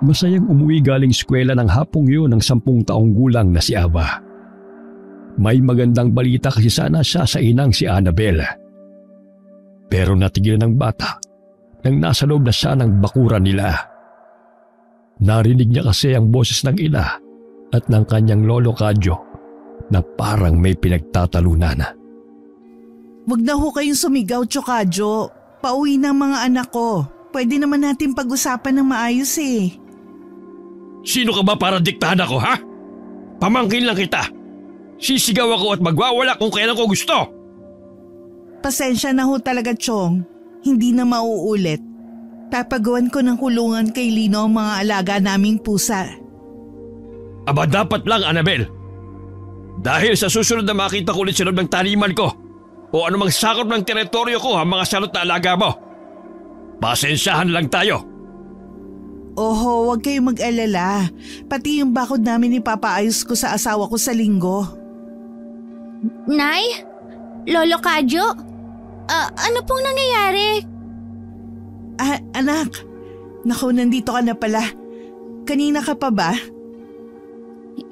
Masayang umuwi galing eskwela ng hapong yun ng 10 taong gulang na si Ava. May magandang balita kasi sana siya sa inang si Annabel. Pero natigilan ng bata nang nasa loob na siya ng bakuran nila. Narinig niya kasi ang boses ng ina at ng kanyang lolo Kadyo na parang may pinagtatalunan. Wag na ho kayong sumigaw, Chokadyo. Pauwi ng mga anak ko. Pwede naman natin pag-usapan ng maayos eh. Sino ka ba para diktahan ako, ha? Pamangkin lang kita. Sisigaw ako at magwawala kung kailan ko gusto. Pasensya na ho talaga, Chong. Hindi na mauulit. Papagawan ko ng kulungan kay Lino ang mga alaga naming pusa. Aba dapat lang, Annabel. Dahil sa susunod na makita ko ulit sa loob ng taniman ko o anumang sakop ng teritoryo ko ang mga salot na alaga mo. Pasensyahan lang tayo. Oho, huwag kayong mag-alala. Pati yung bakod namin ipapaayos ko sa asawa ko sa linggo. Nay? Lolo Kadyo? Ano pong nangyayari? Anak. Naku, nandito ka na pala. Kanina ka pa ba?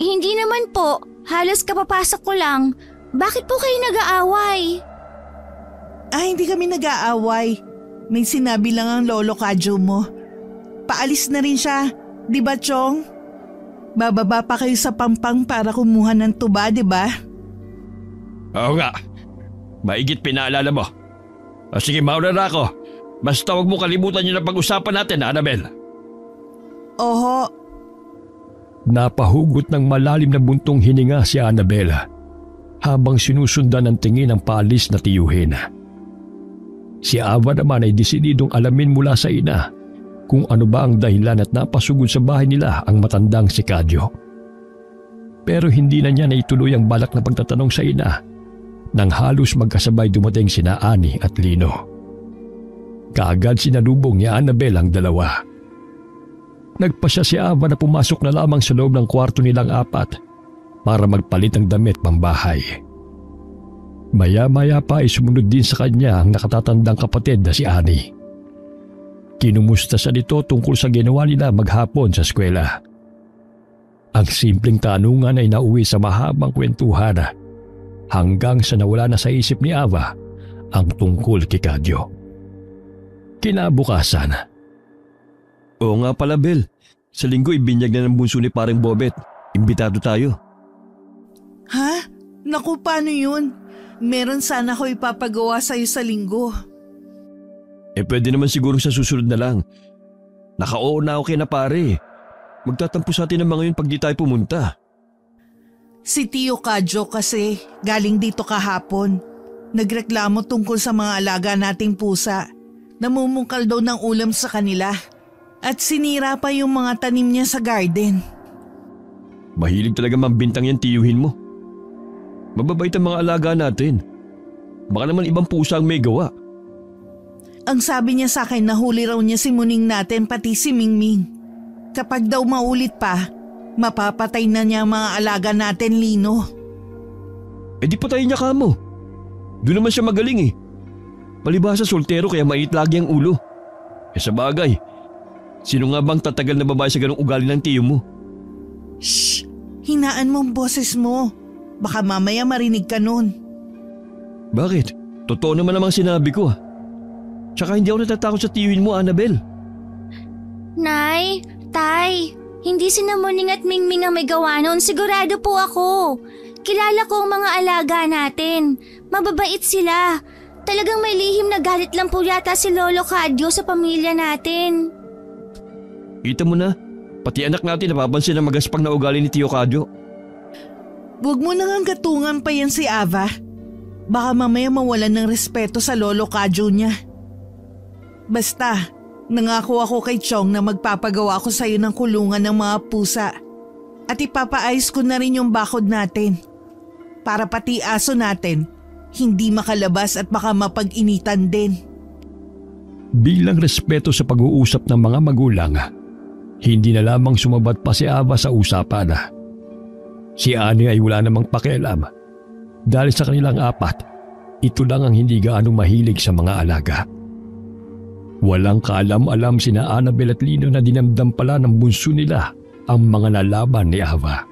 Hindi naman po. Halos kapapasok ko lang. Bakit po kayo nag-aaway? Hindi kami nag-aaway. May sinabi lang ang lolo Kadyo mo. Paalis na rin siya, di ba, Chong? Bababa pa kayo sa pampang para kumuha ng tuba, di ba? Oo nga. Maigit pinaalala mo. Sige, mauna na ako. Basta huwag mo kalimutan yung napag-usapan natin, Annabel. Oho. Napahugot ng malalim na buntong hininga si Annabel habang sinusundan ng tingin ng paalis na tiyuhin. Si Ava naman ay desididong alamin mula sa ina kung ano ba ang dahilan at napasugod sa bahay nila ang matandang si Kadyo. Pero hindi na niya naituloy ang balak na pagtatanong sa ina nang halos magkasabay dumating sina Ani at Lino. Kaagad sinalubong ni Annabel ang dalawa. Nagpasya si Ava na pumasok na lamang sa loob ng kwarto nilang apat para magpalit ng damit pambahay. Maya-maya pa ay sumunod din sa kanya ang nakatatandang kapatid na si Ani. Kinumusta sa nito tungkol sa ginawa nila maghapon sa eskwela. Ang simpleng tanungan ay nauwi sa mahabang kwentuhan hanggang sa nawala na sa isip ni Ava ang tungkol kay Kadyo. Kinabukasan. Oo nga pala, Bel. Sa linggo ibinyag na ng bunso ni parang Bobet. Imbitado tayo. Ha? Naku, paano yun? Meron sana ko ipapagawa sa'yo sa linggo. Pwede naman siguro sa susunod na lang. Naka-oo na ako kay na pare. Magtatampo sa atin ang mga yun pag di tayo pumunta. Si Tio Kadyo kasi galing dito kahapon. Nagreklamo tungkol sa mga alaga nating pusa. Namumungkal daw ng ulam sa kanila. At sinira pa yung mga tanim niya sa garden. Mahilig talaga mambintang yan tiyuhin mo. Mababait ang mga alaga natin. Baka naman ibang pusa ang may gawa. Ang sabi niya sa akin, nahuli raw niya si Muning natin pati si Mingming. Kapag daw maulit pa, mapapatay na niya ang mga alaga natin, Lino. Di patayin niya ka mo. Doon naman siya magaling eh. Palibhasa soltero kaya mait lagi ang ulo. Sa bagay, sino nga bang tatagal na babae sa ganong ugali ng tiyo mo? Shh! Hinaan mo ang boses mo. Baka mamaya marinig ka nun. Bakit? Totoo naman namang sinabi ko. Tsaka hindi ako natatakot sa tiyuhin mo, Annabel. Nay, Tay, hindi sina Muning at Mingming ang may gawa noon. Sigurado po ako. Kilala ko ang mga alaga natin. Mababait sila. Talagang may lihim na galit lang po yata si Lolo Kadyo sa pamilya natin. Kita mo na, pati anak natin napapansin ang magaspang na ugali ni Tio Kadyo. Huwag mo nang gatungan pa yan si Ava. Baka mamaya mawalan ng respeto sa Lolo Kadyo niya. Basta, nangako ako kay Chong na magpapagawa ko sa'yo ng kulungan ng mga pusa. At ipapaayos ko na rin yung bakod natin. Para pati aso natin, hindi makalabas at baka mapag-initan din. Bilang respeto sa pag-uusap ng mga magulang, hindi na lamang sumabat pa si Ava sa usapan. Si Ani ay wala namang pakialam dahil sa kanilang apat, ito lang ang hindi gaano mahilig sa mga alaga. Walang kaalam-alam sina Annabel at Lino na dinamdam pala ng bunso nila ang mga nalaban ni Ava.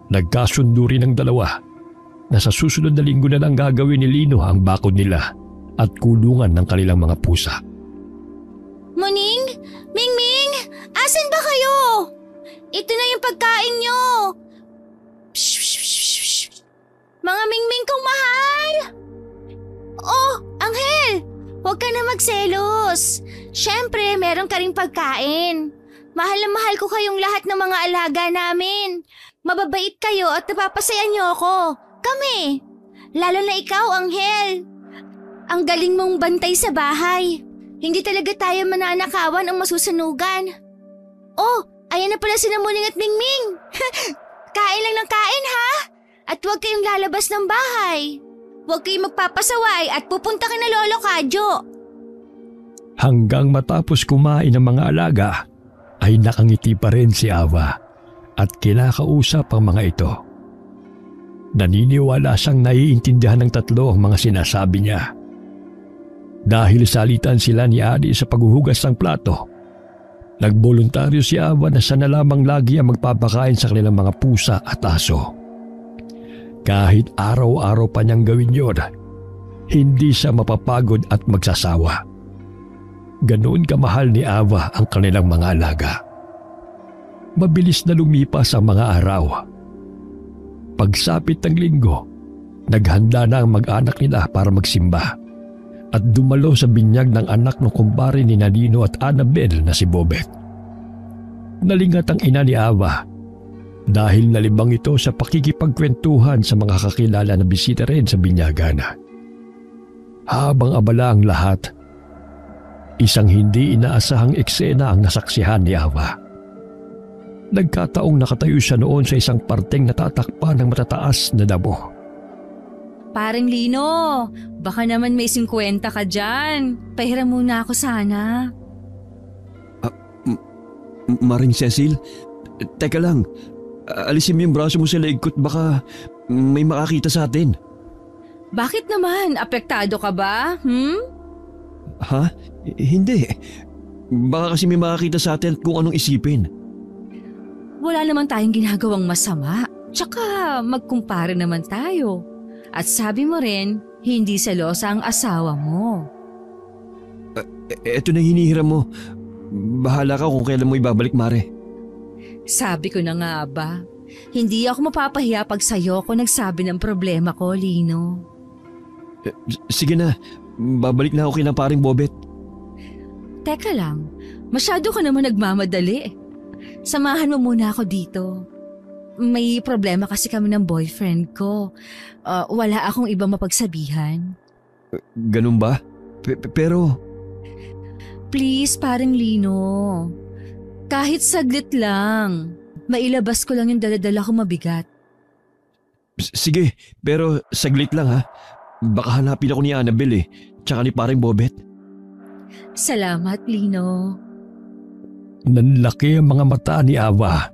Nagkasundo rin ang dalawa na sa susunod na linggo na lang gagawin ni Lino ang bakod nila at kulungan ng kanilang mga pusa. Muning? Mingming? Asan ba kayo? Ito na yung pagkain nyo. Psh, psh, psh, psh, psh. Mga Mingming kong mahal! Oh, Anghel! Huwag ka na magselos. Siyempre, meron ka ring pagkain. Mahal na mahal ko kayong lahat ng mga alaga namin. Mababait kayo at napapasaya niyo ako. Kami. Lalo na ikaw, Anghel. Ang galing mong bantay sa bahay. Hindi talaga tayo mananakawan ang masusunugan. Oh, ayan na pala si Muning at Mingming. Kain lang ng kain, ha? At huwag kayong lalabas ng bahay. Huwag kayong magpapasaway at pupunta ka na Lolo Kadyo. Hanggang matapos kumain ng mga alaga, ay nakangiti pa rin si Ava at kinakausap ang mga ito. Naniniwala siyang naiintindihan ng tatlo ang mga sinasabi niya. Dahil salitan sila ni Adi sa paghuhugas ng plato, nagboluntaryo si Ava na siya na lamang lagi ang magpapakain sa kanilang mga pusa at aso. Kahit araw-araw pa niyang gawin yun, hindi siya mapapagod at magsasawa. Ganoon kamahal ni Ava ang kanilang mga alaga. Mabilis na lumipas ang mga araw. Pagsapit ng linggo, naghanda na ang mag-anak nila para magsimba at dumalo sa binyag ng anak ng kumpare ni Lino at Annabel na si Bobet. Nalingat ang ina ni Ava dahil nalibang ito sa pakikipagkwentuhan sa mga kakilala na bisita rin sa binyagan. Habang abala ang lahat, isang hindi inaasahang eksena ang nasaksihan ni Ava. Nagkataong nakatayo siya noon sa isang parteng natatakpan ng matataas na damo. Paring Lino, baka naman may 50 ka dyan. Pahiram muna ako sana. Maring Cecil, teka lang. Alisin mo yung braso mo sa leeg ko't baka may makakita sa atin. Bakit naman? Apektado ka ba? Ha? Hindi. Baka kasi may makakita sa atin at kung anong isipin. Wala naman tayong ginagawang masama. Tsaka magkumpare naman tayo. At sabi mo rin, hindi selosa ang asawa mo. Eto na hinihiram mo. Bahala ka kung kailan mo ibabalik, Mare. Sabi ko na nga ba, hindi ako mapapahiya pag sa'yo ko nagsabi ng problema ko, Lino. Sige na, babalik na ako kina paring Bobet. Teka lang, masyado ka naman nagmamadali. Samahan mo muna ako dito. May problema kasi kami ng boyfriend ko. Wala akong ibang mapagsabihan. Ganun ba? Pero... Please, paring Lino. Kahit saglit lang. Mailabas ko lang yung daladala ko mabigat. Sige, pero saglit lang ha. Baka hanapin ako ni Annabel tsaka ni paring Bobet. Salamat, Lino. Nanlaki ang mga mata ni Ava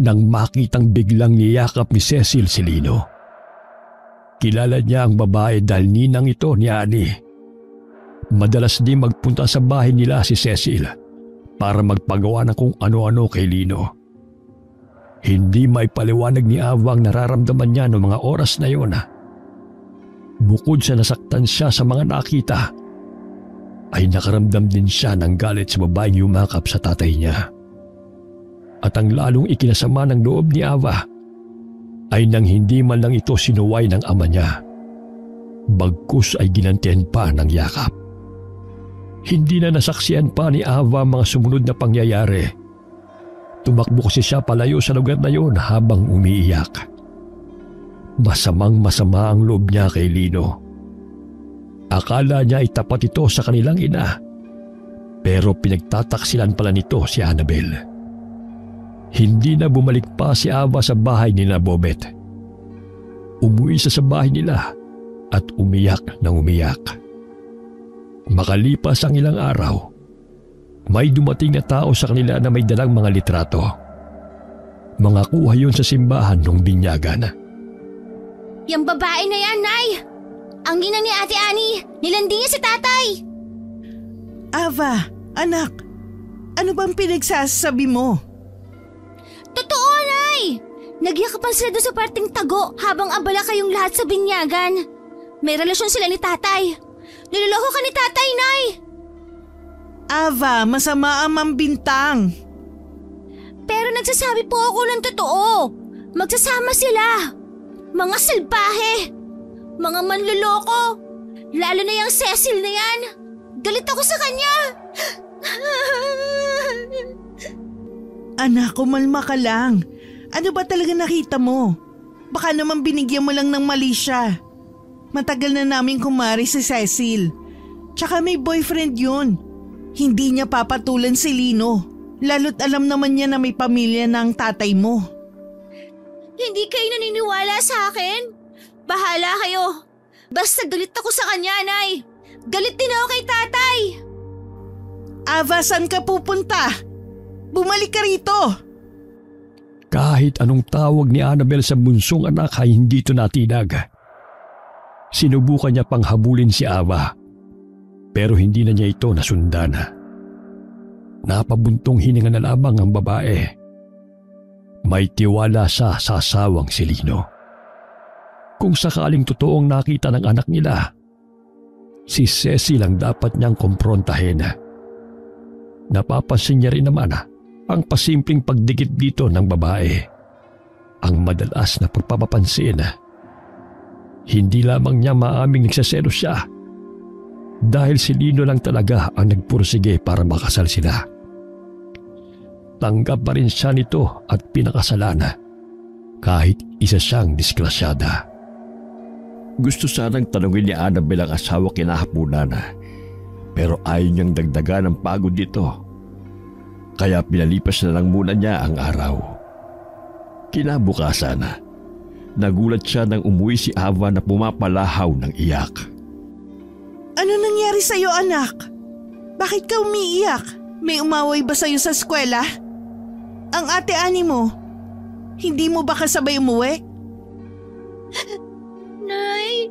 nang makitang biglang niyakap ni Cecil si Lino. Kilala niya ang babae dahil ninang ito ni Ani. Madalas din magpunta sa bahay nila si Cecil para magpagawa ng kung ano-ano kay Lino. Hindi maipaliwanag ni Ava ang nararamdaman niya noong mga oras na yon. Bukod sa nasaktan siya sa mga nakita, ay nakaramdam din siya ng galit sa babaeng yumakap sa tatay niya. At ang lalong ikinasama ng loob ni Ava ay nang hindi man lang ito sinuway ng ama niya. Bagkus ay ginantihan pa ng yakap. Hindi na nasaksihan pa ni Ava mga sumunod na pangyayari. Tumakbo kasi siya palayo sa lugar na yon habang umiiyak. Masamang-masama ang loob niya kay Lino. Akala niya ay tapat ito sa kanilang ina. Pero pinagtataksilan pala nito si Annabel. Hindi na bumalik pa si Ava sa bahay ni Bobet. Umuwi siya sa bahay nila at umiyak ng umiyak. Makalipas ang ilang araw, may dumating na tao sa kanila na may dalang mga litrato. Mga kuha yun sa simbahan ng binyagan. Yung babae na yan, Nay! Ang ina ni Ate Annie, nilandi niya si tatay! Ava, anak, ano bang pinagsasabi mo? Totoo, Nay! Nagyakapan sila doon sa parting tago habang abala kayong lahat sa binyagan. May relasyon sila ni Tatay. Niloloko ka ni Tatay, Nay! Ava, masama ang mambintang. Pero nagsasabi po ako ng totoo. Magsasama sila. Mga salbahe. Mga manloloko. Lalo na yung Cecil na yan. Galit ako sa kanya. Anak, kumalma ka lang. Ano ba talaga nakita mo? Baka naman binigyan mo lang ng mali siya. Matagal na namin kumari si Cecil. Tsaka may boyfriend yun. Hindi niya papatulan si Lino. Lalo't alam naman niya na may pamilya ng tatay mo. Hindi kayo naniniwala sa akin? Bahala kayo. Basta galit ako sa kanya, Nay. Galit din ako kay Tatay. Ava, saan ka pupunta? Bumalik ka rito. Kahit anong tawag ni Annabel sa bunsong anak ay hindi ito natinag. Sinubukan niya pang habulin si Ava, pero hindi na niya ito nasundan. Napabuntong hininga na lamang ang babae. May tiwala sa asawang si Lino. Kung sakaling totoong nakita ng anak nila, si Cecil ang dapat niyang kumprontahin. Napapansin niya rin naman ang pasimpleng pagdikit dito ng babae. Ang madalas na pagpapapansin. Hindi lamang niya maaming nagsaselos siya dahil si Lino lang talaga ang nagpursige para makasal sila. Tanggap pa rin siya nito at pinakasalan kahit isa siyang disgrasyada. Gusto sanang tanungin ni Annabel ang asawa kinahapunan, pero ayaw niyang dagdagan ng pagod dito. Kaya pinalipas na lang muna niya ang araw. Kinabukasan, nagulat siya nang umuwi si Ava na pumapalahaw ng iyak. Ano nangyari sa'yo, anak? Bakit ka umiiyak? May umaway ba sa'yo sa eskwela? Ang ate-ani mo, hindi mo ba kasabay umuwi? Nay,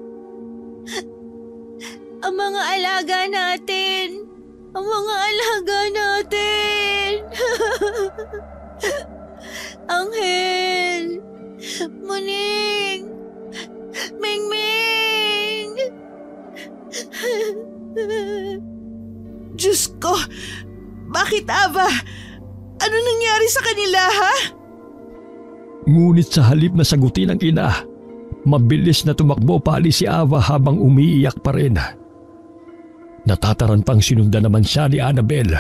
ang mga alaga natin. Ang mga alaga natin. Anghel, Muning, Mingming. Diyos ko, bakit Ava? Ano nangyari sa kanila, ha? Ngunit sa halip na sagutin ang ina, mabilis na tumakbo paalis si Ava habang umiiyak pa rin. Natatarantang sinundan naman siya ni Annabel.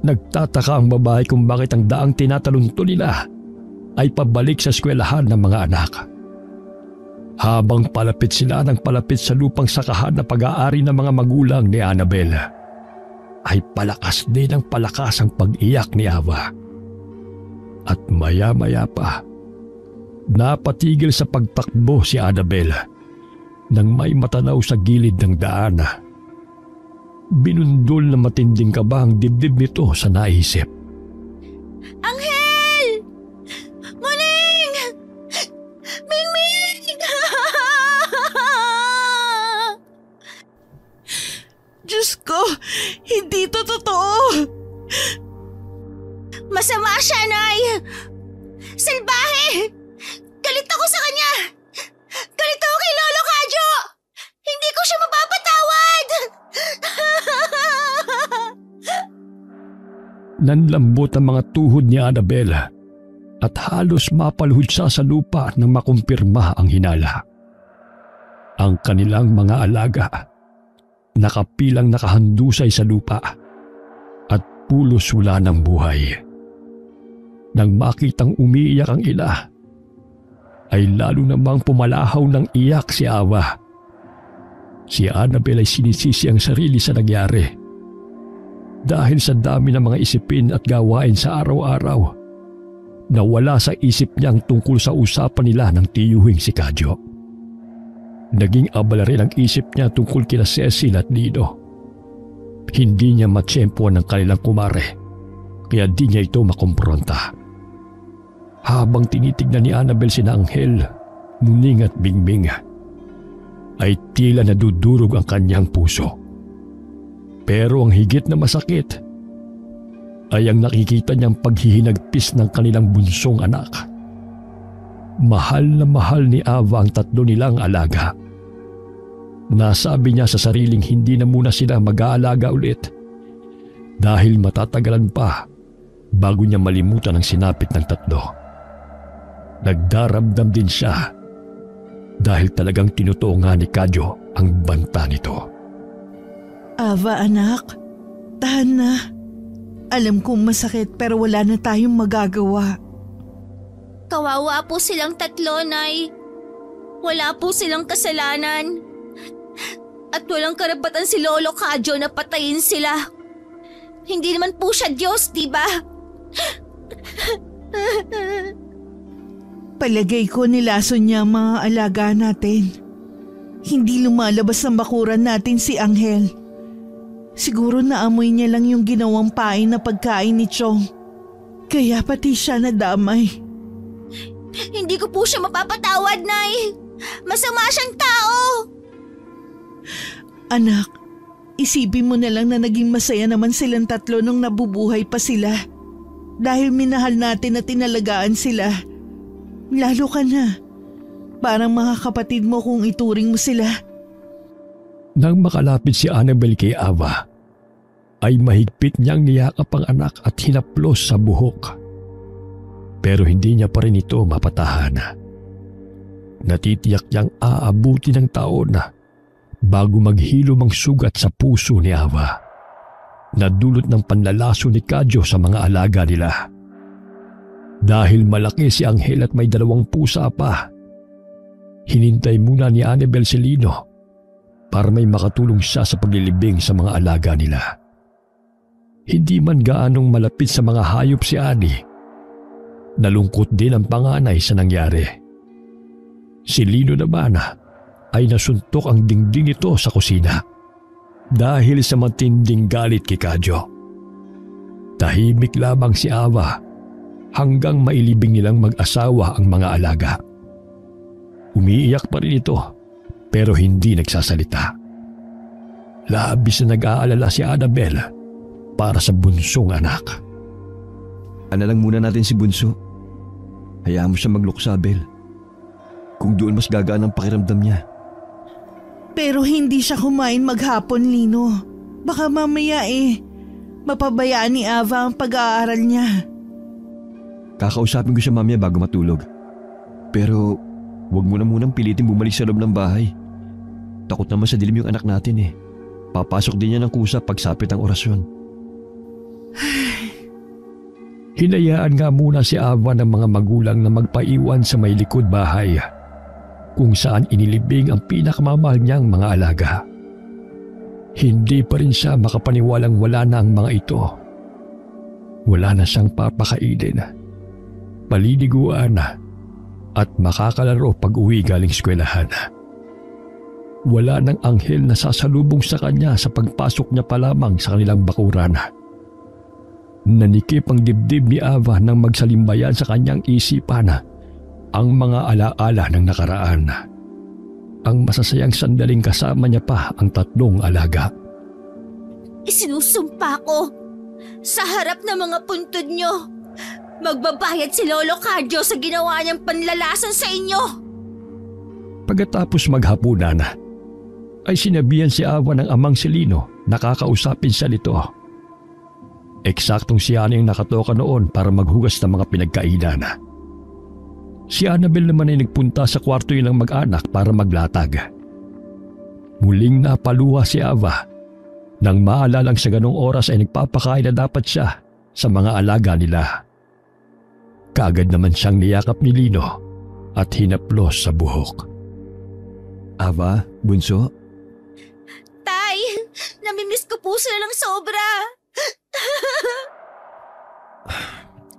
Nagtataka ang babae kung bakit ang daang tinatalunto nila ay pabalik sa eskwelahan ng mga anak. Habang palapit sila ng palapit sa lupang sakahan na pag-aari ng mga magulang ni Annabel, ay palakas din ang palakas ang pag-iyak ni Ava. At maya-maya pa, napatigil sa pagtakbo si Annabel nang may matanaw sa gilid ng daan. Binundol na matinding kaba ang dibdib nito sa naisip. Anghel! Muning! Mingming! Diyos ko, hindi to totoo. Masama siya, Nay! Salbahe! Galit ako sa kanya! Galit ako kay Lolo Kadyo! Hindi ko siya mapapatawad! Nanlambot ang mga tuhod ni Annabel at halos mapaluhod siya sa lupa nang makumpirma ang hinala. Ang kanilang mga alaga, nakapilang nakahandusay sa lupa at pulos wala ng buhay. Nang makitang umiiyak ang ina, ay lalo namang pumalahaw ng iyak si Ava. Si Annabel ay sinisisi ang sarili sa nangyari. Dahil sa dami ng mga isipin at gawain sa araw-araw, nawala sa isip niyang tungkol sa usapan nila ng tiyuhing si Kadyo. Naging abala rin ang isip niya tungkol kina Cecil at Lino. Hindi niya matsyempoan ng kanilang kumare, kaya di niya ito makumpronta. Habang tinitignan ni Annabel sina Anghel, Muning at Mingming, ay tila nadudurog ang kanyang puso. Pero ang higit na masakit ay ang nakikita niyang paghihinagpis ng kanilang bunsong anak. Mahal na mahal ni Ava ang tatlo nilang alaga. Nasabi niya sa sariling hindi na muna sila mag-aalaga ulit dahil matatagalan pa bago niya malimutan ang sinapit ng tatlo. Nagdaramdam din siya dahil talagang tinutuo nga ni Kadyo ang banta nito. Ava anak, tahan na. Alam kong masakit pero wala na tayong magagawa. Kawawa po silang tatlo, Nay. Wala po silang kasalanan. At walang karapatan si Lolo Kadyo na patayin sila. Hindi naman po siya Diyos, di ba? Palagay ko nilason niya ang mga alaga natin. Hindi lumalabas ng bakuran natin si Angel. Siguro naamoy niya lang yung ginawang pain na pagkain ni Chong. Kaya pati siya nadamay. Hindi ko po siya mapapatawad, Nay. Masama siyang tao. Anak, isipin mo na lang na naging masaya naman silang tatlo nung nabubuhay pa sila. Dahil minahal natin at tinalagaan sila. Lalo ka na. Parang mga kapatid mo kung ituring mo sila. Nang makalapit si Annabel kay Ava, ay mahigpit niyang niyakap ang anak at hinaplos sa buhok. Pero hindi niya pa rin ito mapatahan. Natitiyak niyang aabuti ng taon bago maghilom ang sugat sa puso ni Ava na dulot ng panlalaso ni Kadyo sa mga alaga nila. Dahil malaki si Angel at may 2 pusa pa, hinintay muna ni Annabel si Lino para may makatulong siya sa paglilibing sa mga alaga nila. Hindi man gaanong malapit sa mga hayop si Annie, nalungkot din ang panganay sa nangyari. Si Lino naman ay nasuntok ang dingding nito sa kusina dahil sa matinding galit kay Kadyo. Tahimik lamang si Ava hanggang mailibing nilang mag-asawa ang mga alaga. Umiiyak pa rin ito pero hindi nagsasalita. Labis na nag-aalala si Annabel para sa bunsong anak. Ano lang muna natin si Bunso. Hayaan mo siya magluksa, Bel. Kung doon mas gagaan ang pakiramdam niya. Pero hindi siya kumain maghapon, Lino. Baka mamaya mapabayaan ni Ava ang pag-aaral niya. Kakausapin ko siya mamaya bago matulog. Pero huwag mo na munang pilitin bumalik sa loob ng bahay. Takot naman sa dilim yung anak natin Papasok din niya ng kusa pagsapit ang orasyon. Hinayaan nga muna si Ava ng mga magulang na magpaiwan sa may likod bahay kung saan inilibing ang pinakamamahal niyang mga alaga. Hindi pa rin siya makapaniwalang wala na ang mga ito. Wala na siyang papakainin, paliliguan at makakalaro pag uwi galing eskwelahan. Wala nang anghel na sasalubong sa kanya sa pagpasok niya pa lamang sa kanilang bakuran. Nanikip ang dibdib ni Ava nang magsalimbayan sa kanyang isipan ang mga alaala ng nakaraan. Ang masasayang sandaling kasama niya pa ang 3 alaga. Isinusumpa ko sa harap ng mga puntod niyo. Magbabayad si Lolo Kadyo sa ginawa niyang panlalasan sa inyo. Pagkatapos maghapunan, ay sinabihan si Ava ng amang si Lino na kakausapin siya nito. Eksaktong siya yung nakatoka noon para maghugas ng mga pinagkainan. Si Annabel naman ay nagpunta sa kwarto nilang mag-anak para maglatag. Muling napaluha si Ava nang maalalang sa ganong oras ay nagpapakain na dapat siya sa mga alaga nila. Kaagad naman siyang niyakap ni Lino at hinaplos sa buhok. Ava, Bunso? Tay, namimiss ko po sila ng sobra.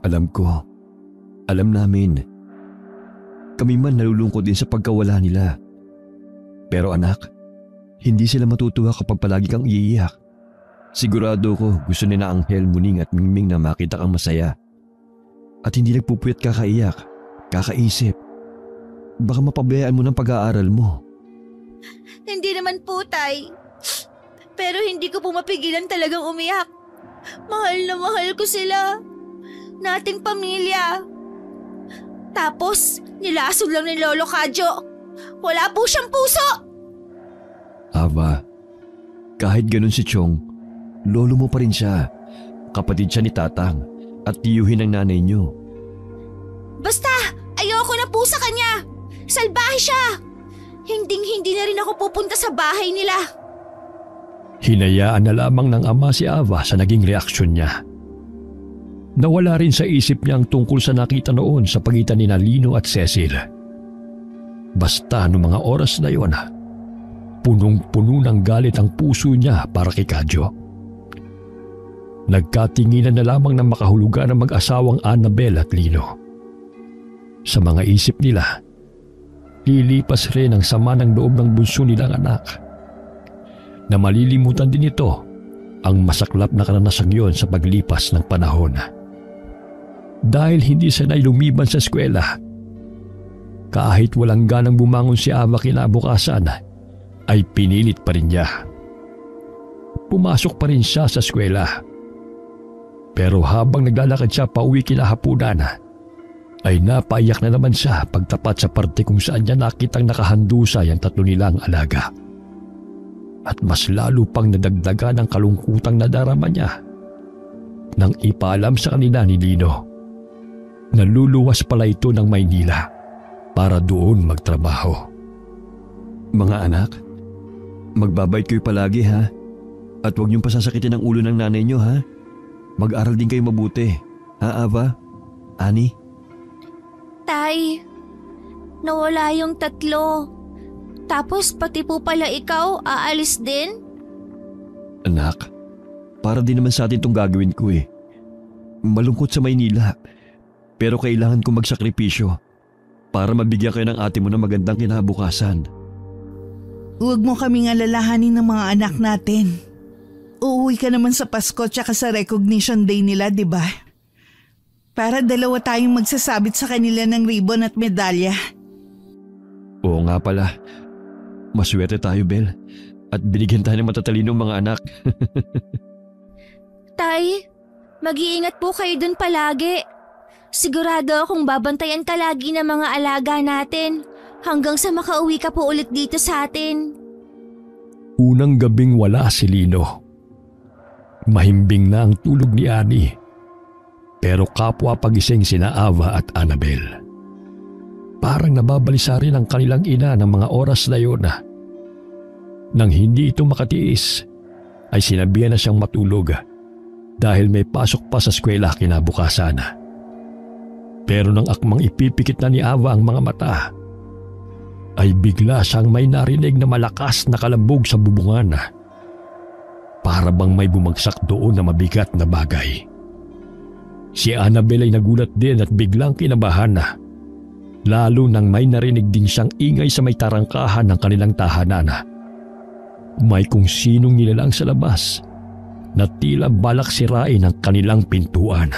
Alam ko. Alam namin. Kami man nalulungkot din sa pagkawala nila. Pero anak, hindi sila matutuwa kapag palagi kang iiyak. Sigurado ko gusto ni na Angel, Muning at Mingming na makita kang masaya. At hindi nagpupuyat kakaiyak, kakaisip. Baka mapabayaan mo ng pag-aaral mo. Hindi naman po, Tay. Pero hindi ko po mapigilan talagang umiyak. Mahal na mahal ko sila. Nating pamilya. Tapos, nilason lang ni Lolo Kadyo. Wala po siyang puso. Ava, kahit ganun si Chong, lolo mo pa rin siya. Kapatid siya ni Tatang at tiyuhin ng nanay niyo. Basta, ayoko na po sa kanya. Salbahe siya. Hinding-hindi na rin ako pupunta sa bahay nila. Hinayaan na lamang ng ama si Ava sa naging reaksyon niya. Nawala rin sa isip niya ang tungkol sa nakita noon sa pagitan ni Lino at Cecil. Basta noong mga oras na yon, punong-puno ng galit ang puso niya para kay Kadyo. Nagkatinginan na lamang ng makahulugan ng mag-asawang Annabel at Lino. Sa mga isip nila, lilipas rin ang sama ng loob ng bunso nilang anak. Na malilimutan din ito ang masaklap na karanasang yon sa paglipas ng panahon. Dahil hindi sanay lumiban sa eskwela, kahit walang ganang bumangon si Ava kinabukasan, ay pinilit pa rin niya. Pumasok pa rin siya sa eskwela. Pero habang naglalakad siya pauwi kinahapunan, ay napaiyak na naman siya pagtapat sa parte kung saan niya nakitang nakahandusay ang 3 nilang alaga. At mas lalo pang nadagdagan ang kalungkutang nadarama niya nang ipaalam sa kanila ni Lino na luluwas pala ito ng Maynila para doon magtrabaho. Mga anak, magbabait kayo palagi ha? At huwag niyong pasasakitin ang ulo ng nanay niyo ha? Mag-aral din kayo mabuti. Ha, Ava? Ani? Tay, nawala yung 3. Tapos pati po pala ikaw, aalis din? Anak, para din naman sa atin itong gagawin ko eh. Malungkot sa Maynila, pero kailangan kong magsakripisyo para mabigyan kayo ng ate mo ng magandang kinabukasan. Huwag mo kaming alalahanin ng mga anak natin. Uuwi ka naman sa Pasko tsaka sa recognition day nila, di ba? Para 2 tayong magsasabit sa kanila ng ribbon at medalya. Oo nga pala. Maswerte tayo, Bel. At binigyan tayo ng matatalinong mga anak. Tay, mag-iingat po kayo dun palagi. Sigurado akong babantayan ka lagi ng mga alaga natin hanggang sa makauwi ka po ulit dito sa atin. Unang gabing wala si Lino. Mahimbing na ang tulog ni Ani. Pero kapwa pagising sina Ava at Annabel. Parang nababalisa rin ang kanilang ina ng mga oras na yun. Nang hindi ito makatiis, ay sinabihan na siyang matulog dahil may pasok pa sa eskwela kinabukasan. Pero nang akmang ipipikit na ni Ava ang mga mata, ay bigla siyang may narinig na malakas na kalambog sa bubungan. Para bang may bumagsak doon na mabigat na bagay. Si Annabel ay nagulat din at biglang kinabahan na. Lalo nang may narinig din siyang ingay sa may tarangkahan ng kanilang tahanan. May kung sinong nilalang sa labas na tila balak sirain ang kanilang pintuan.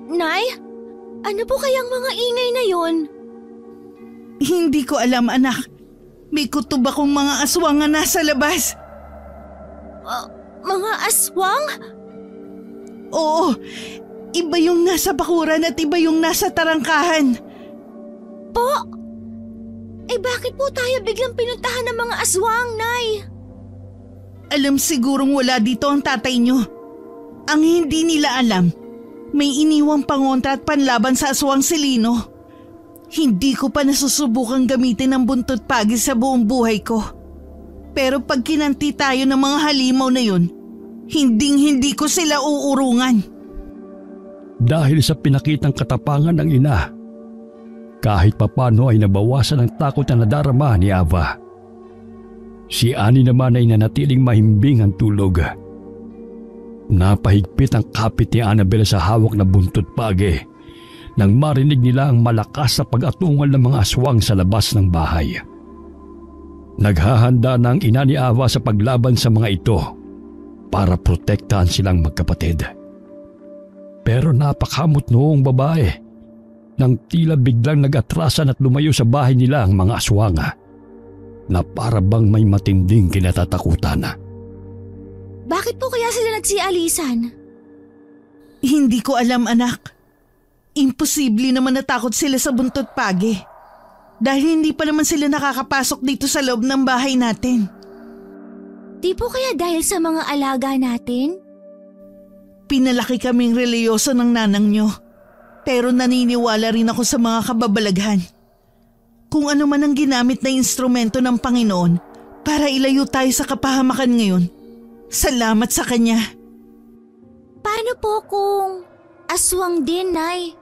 Nay, ano po kayang mga ingay na yon? Hindi ko alam, anak. May kutob akong mga aswang na nasa labas. Mga aswang? Oo, iba yung nasa bakuran at iba yung nasa tarangkahan. Po? Bakit po tayo biglang pinuntahan ng mga aswang, Nay? Alam sigurong wala dito ang tatay nyo. Ang hindi nila alam, may iniwang pangontra at panlaban sa aswang si Lino. Hindi ko pa nasusubukang gamitin ang buntot pagi sa buong buhay ko. Pero pag kinanti tayo ng mga halimaw na yun, hinding-hindi ko sila uurungan. Dahil sa pinakitang katapangan ng ina, kahit papano ay nabawasan ang takot na nadarama ni Ava. Si Ani naman ay nanatiling mahimbing ang tulog. Napahigpit ang kapit ni Annabel sa hawak na buntot pagi nang marinig nila ang malakas na pag-atungal ng mga aswang sa labas ng bahay. Naghahanda na ang ina ni Ava sa paglaban sa mga ito para protektahan silang magkapatid. Pero napakamot noong babae nang tila biglang nag-atrasan at lumayo sa bahay nila ang mga aswang na para bang may matinding kinatatakutan. Bakit po kaya sila nagsialisan? Hindi ko alam, anak. Imposible naman natakot sila sa buntot pagi. Dahil hindi pa naman sila nakakapasok dito sa loob ng bahay natin. Di po kaya dahil sa mga alaga natin? Pinalaki kaming reliyoso ng nanang nyo. Pero naniniwala rin ako sa mga kababalaghan. Kung ano man ang ginamit na instrumento ng Panginoon para ilayo tayo sa kapahamakan ngayon, salamat sa Kanya. Paano po kung aswang din, Nay?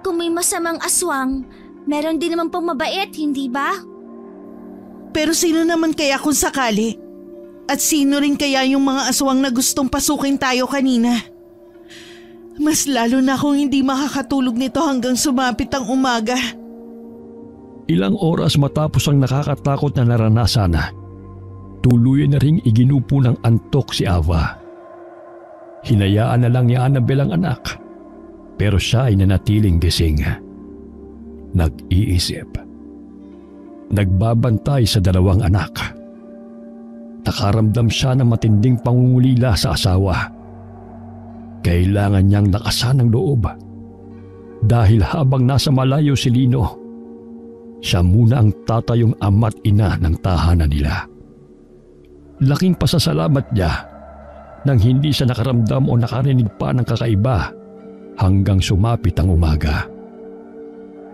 Kung may masamang aswang, meron din naman pong mabait, hindi ba? Pero sino naman kaya kung sakali? At sino rin kaya yung mga aswang na gustong pasukin tayo kanina? Mas lalo na akong hindi makakatulog nito hanggang sumapit ang umaga. Ilang oras matapos ang nakakatakot na naranasan, tuluyan na ring iginupo ng antok si Ava. Hinayaan na lang ni Annabel ang anak, pero siya ay nanatiling gising. Nag-iisip. Nagbabantay sa dalawang anak. Nakaramdam siya ng matinding pangungulila sa asawa. Kailangan niyang lakasan ang loob. Dahil habang nasa malayo si Lino, siya muna ang tatayong ama't ina ng tahanan nila. Laking pasasalamat niya nang hindi siya nakaramdam o nakarinig pa ng kakaiba hanggang sumapit ang umaga.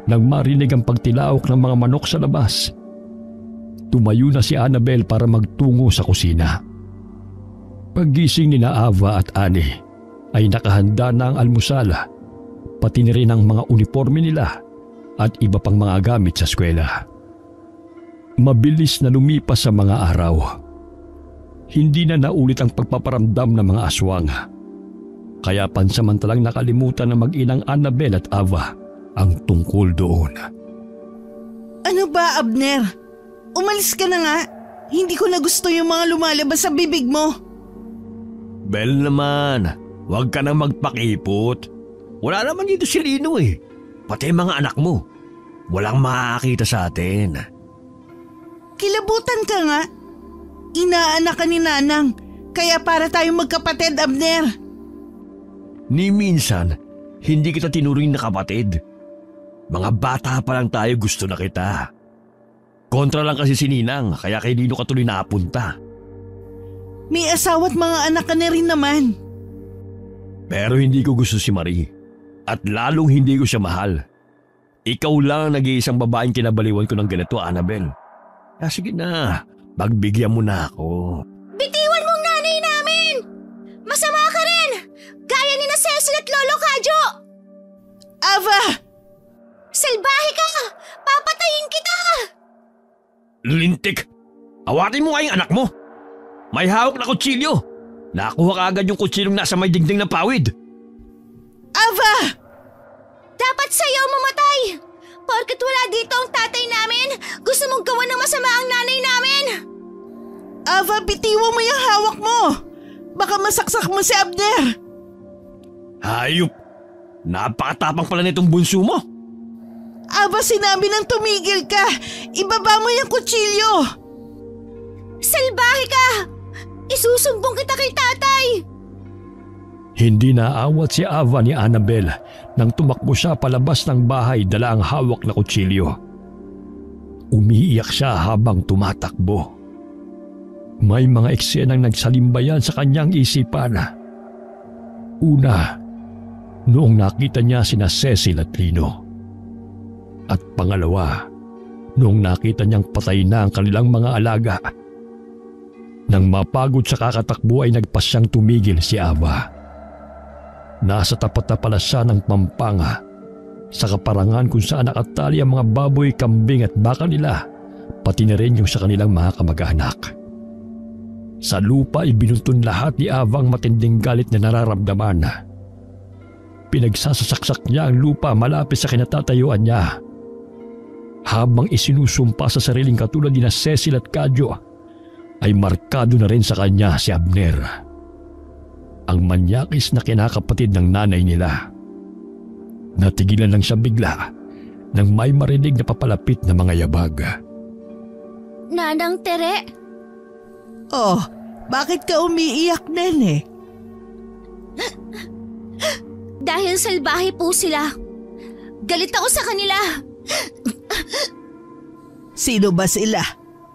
Nang marinig ang pagtilaok ng mga manok sa labas, tumayo na si Annabel para magtungo sa kusina. Paggising ni Ava at Annie ay nakahanda na ang almusal, pati na rin ang mga uniforme nila at iba pang mga gamit sa eskwela. Mabilis na lumipas sa mga araw. Hindi na naulit ang pagpaparamdam ng mga aswang. Kaya pansamantalang nakalimutan ng mag-inang Annabel at Ava ang tungkol doon. Ano ba, Abner? Umalis ka na nga. Hindi ko na gusto yung mga lumalabas sa bibig mo. Bel naman, huwag ka nang magpakipot. Wala naman dito si Lino eh. Pati mga anak mo. Walang makakita sa atin. Kilabutan ka nga. Inaanak ka ni Nanang, kaya para tayong magkapatid, Abner. Ni minsan, hindi kita tinuring na kapatid. Mga bata pa lang tayo, gusto na kita. Kontra lang kasi si Ninang, kaya kay Lino ka tuloy napunta. May asawa at mga anak ka na rin naman. Pero hindi ko gusto si Marie. At lalong hindi ko siya mahal. Ikaw lang ang nag-iisang babaeng kinabaliwan ko ng ganito, Annabel. Kaya sige na. Pagbigyan mo na ako. Bitiwan mong nanay namin! Masama ka rin! Gaya ni na Cecil at Lolo Kadyo! Ava! Salbahe ka! Papatayin kita! Lintik! Awatin mo nga yung anak mo! May hawak na kutsilyo! Nakuha ka agad yung kutsilyong nasa may dingding ng pawid! Ava! Dapat sa'yo mamatay! Porket wala dito ang tatay namin, gusto mong gawa ng masama ang nanay namin! Ava, bitiwan mo yung hawak mo! Baka masaksak mo si Abner! Hayop! Napakatapang pala nitong bunso mo! Ava, sinabi ng tumigil ka! Ibaba mo yung kutsilyo! Salbahe ka! Isusumbong kita kay tatay! Hindi naawat si Ava ni Annabel nang tumakbo siya palabas ng bahay dala ang hawak na kutsilyo. Umiiyak siya habang tumatakbo. May mga eksenang nagsalimbayan sa kanyang isipan. Una, noong nakita niya sina Cecil at Lino. At pangalawa, noong nakita niyang patay na ang kanilang mga alaga. Nang mapagod sa kakatakbo ay nagpasyang tumigil si Ava. Nasa tapat na pala siya ng Pampanga, sa kaparangan kung saan nakatali ang mga baboy, kambing at baka nila, pati na rin yung sa kanilang mga kamag-anak. Sa lupa ibinuntun lahat ni Ava ang matinding galit na nararamdaman. Pinagsasaksak niya ang lupa malapit sa kinatatayuan niya. Habang isinusumpa sa sariling katulad ni na Cecil at Kadyo, ay markado na rin sa kanya si Abner, ang manyakis na kinakapatid ng nanay nila. Natigilan lang siya bigla nang may marinig na papalapit na mga yabag. Nanang Tere? Oh, Bakit ka umiiyak, Nene? Dahil salbahe po sila. Galit ako sa kanila. Sino ba sila?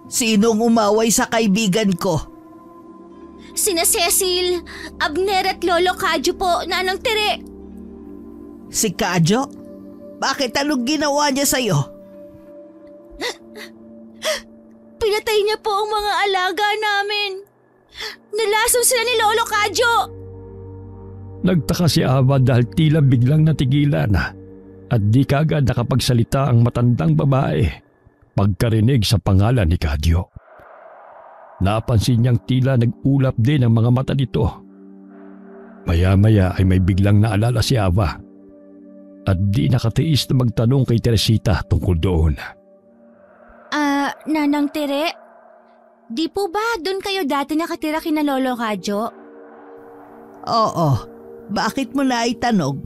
Sinong umaway sa kaibigan ko? Sina Cecil, Abner at Lolo Kadyo po, Nanang Tere. Si Kadyo? Bakit anong ginawa niya sa'yo? Pinatay niya po ang mga alaga namin. Nalason sila ni Lolo Kadyo. Nagtaka si Ava dahil tila biglang natigilan at di kaagad nakapagsalita ang matandang babae pagkarinig sa pangalan ni Kadyo. Napansin niyang tila nag-ulap din ang mga mata nito. Maya-maya ay may biglang naalala si Ava at di nakatiis na magtanong kay Teresita tungkol doon. Nanang Tere, di po ba doon kayo dati nakatira kina Lolo Kadyo? Oo. Bakit mo na itanong?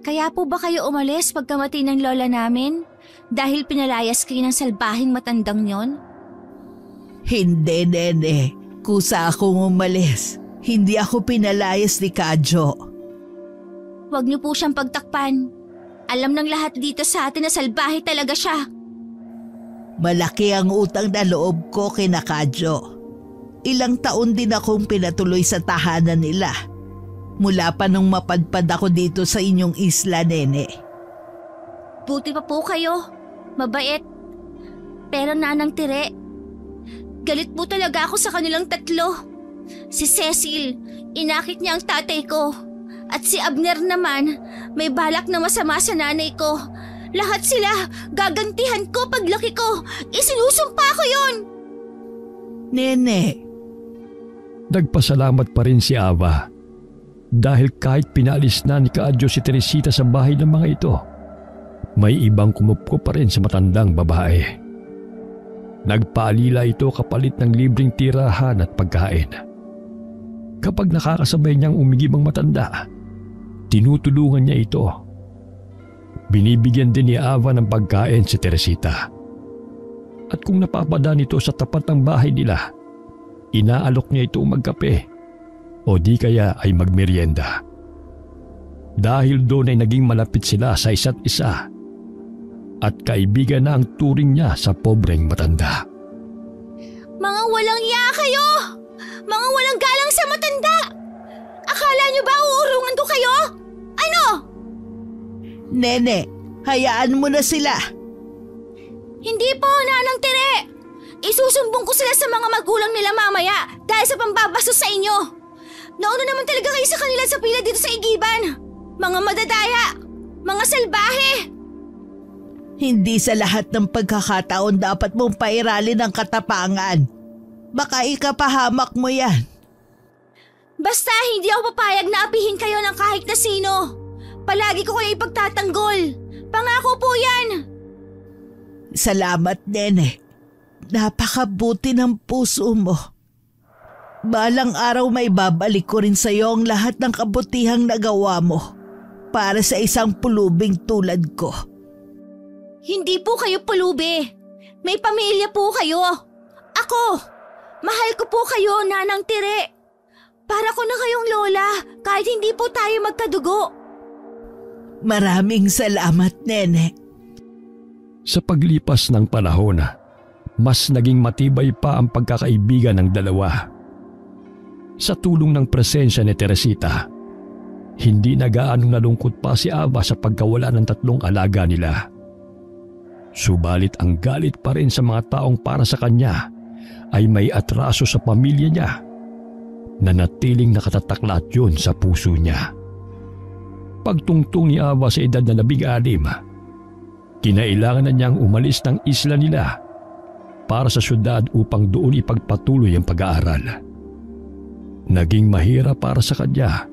Kaya po ba kayo umalis pagkamati ng lola namin? Dahil pinalayas kayo ng salbahing matandang yon? Hindi, Nene. Kusa akong umalis. Hindi ako pinalayas ni Kadyo. Huwag niyo po siyang pagtakpan. Alam ng lahat dito sa atin na salbahe talaga siya. Malaki ang utang na loob ko kina Kadyo. Ilang taon din akong pinatuloy sa tahanan nila. Mula pa nung mapadpad ako dito sa inyong isla, Nene. Buti pa po kayo. Mabait. Pero Nanang Tere, galit po talaga ako sa kanilang tatlo. Si Cecil, inakit niya ang tatay ko. At si Abner naman, may balak na masama sa nanay ko. Lahat sila, gagantihan ko paglaki ko. Isinusumpa ko yun. Nene. Nagpasalamat pa rin si Ava dahil kahit pinalis na ni Kadyo si Teresita sa bahay ng mga ito, may ibang kumupko pa rin sa matandang babae. Nagpaalila ito kapalit ng libreng tirahan at pagkain. Kapag nakakasabay niyang umigib ang matanda, tinutulungan niya ito. Binibigyan din ni Ava ng pagkain si Teresita. At kung napapadaan ito sa tapat ng bahay nila, inaalok niya ito magkape o di kaya ay magmerienda. Dahil doon ay naging malapit sila sa isa't isa at kaibigan na ang turing niya sa pobreng matanda. Mga walang iya kayo! Mga walang galang sa matanda! Akala niyo ba uurungan ko kayo? Ano? Nene, hayaan mo na sila. Hindi po, Nanang Tere! Isusumbong ko sila sa mga magulang nila mamaya dahil sa pambabastos sa inyo. Nauna naman talaga kayo sa kanila sa pila dito sa igiban. Mga madadaya! Mga salbahe! Hindi sa lahat ng pagkakataon dapat mong pairalin ang katapangan. Baka ikapahamak mo yan. Basta hindi ako papayag na apihin kayo ng kahit na sino. Palagi ko kayo ipagtatanggol. Pangako po yan. Salamat, Nene. Napakabuti ng puso mo. Balang araw may babalik ko rin sa iyo ang lahat ng kabutihang nagawa mo para sa isang pulubing tulad ko. Hindi po kayo pulubi. May pamilya po kayo. Ako, mahal ko po kayo, Nanang Tere. Para ko na kayong lola kahit hindi po tayo magkadugo. Maraming salamat, Nene. Sa paglipas ng panahon, mas naging matibay pa ang pagkakaibigan ng dalawa. Sa tulong ng presensya ni Teresita, hindi na gaanong nalungkot pa si Ava sa pagkawala ng tatlong alaga nila. Subalit ang galit pa rin sa mga taong para sa kanya ay may atraso sa pamilya niya na natiling nakatataklat yun sa puso niya. Pagtungtong ni Ava sa edad na 16, kinailangan na niyang umalis ng isla nila para sa syudad upang doon ipagpatuloy ang pag-aaral. Naging mahirap para sa kanya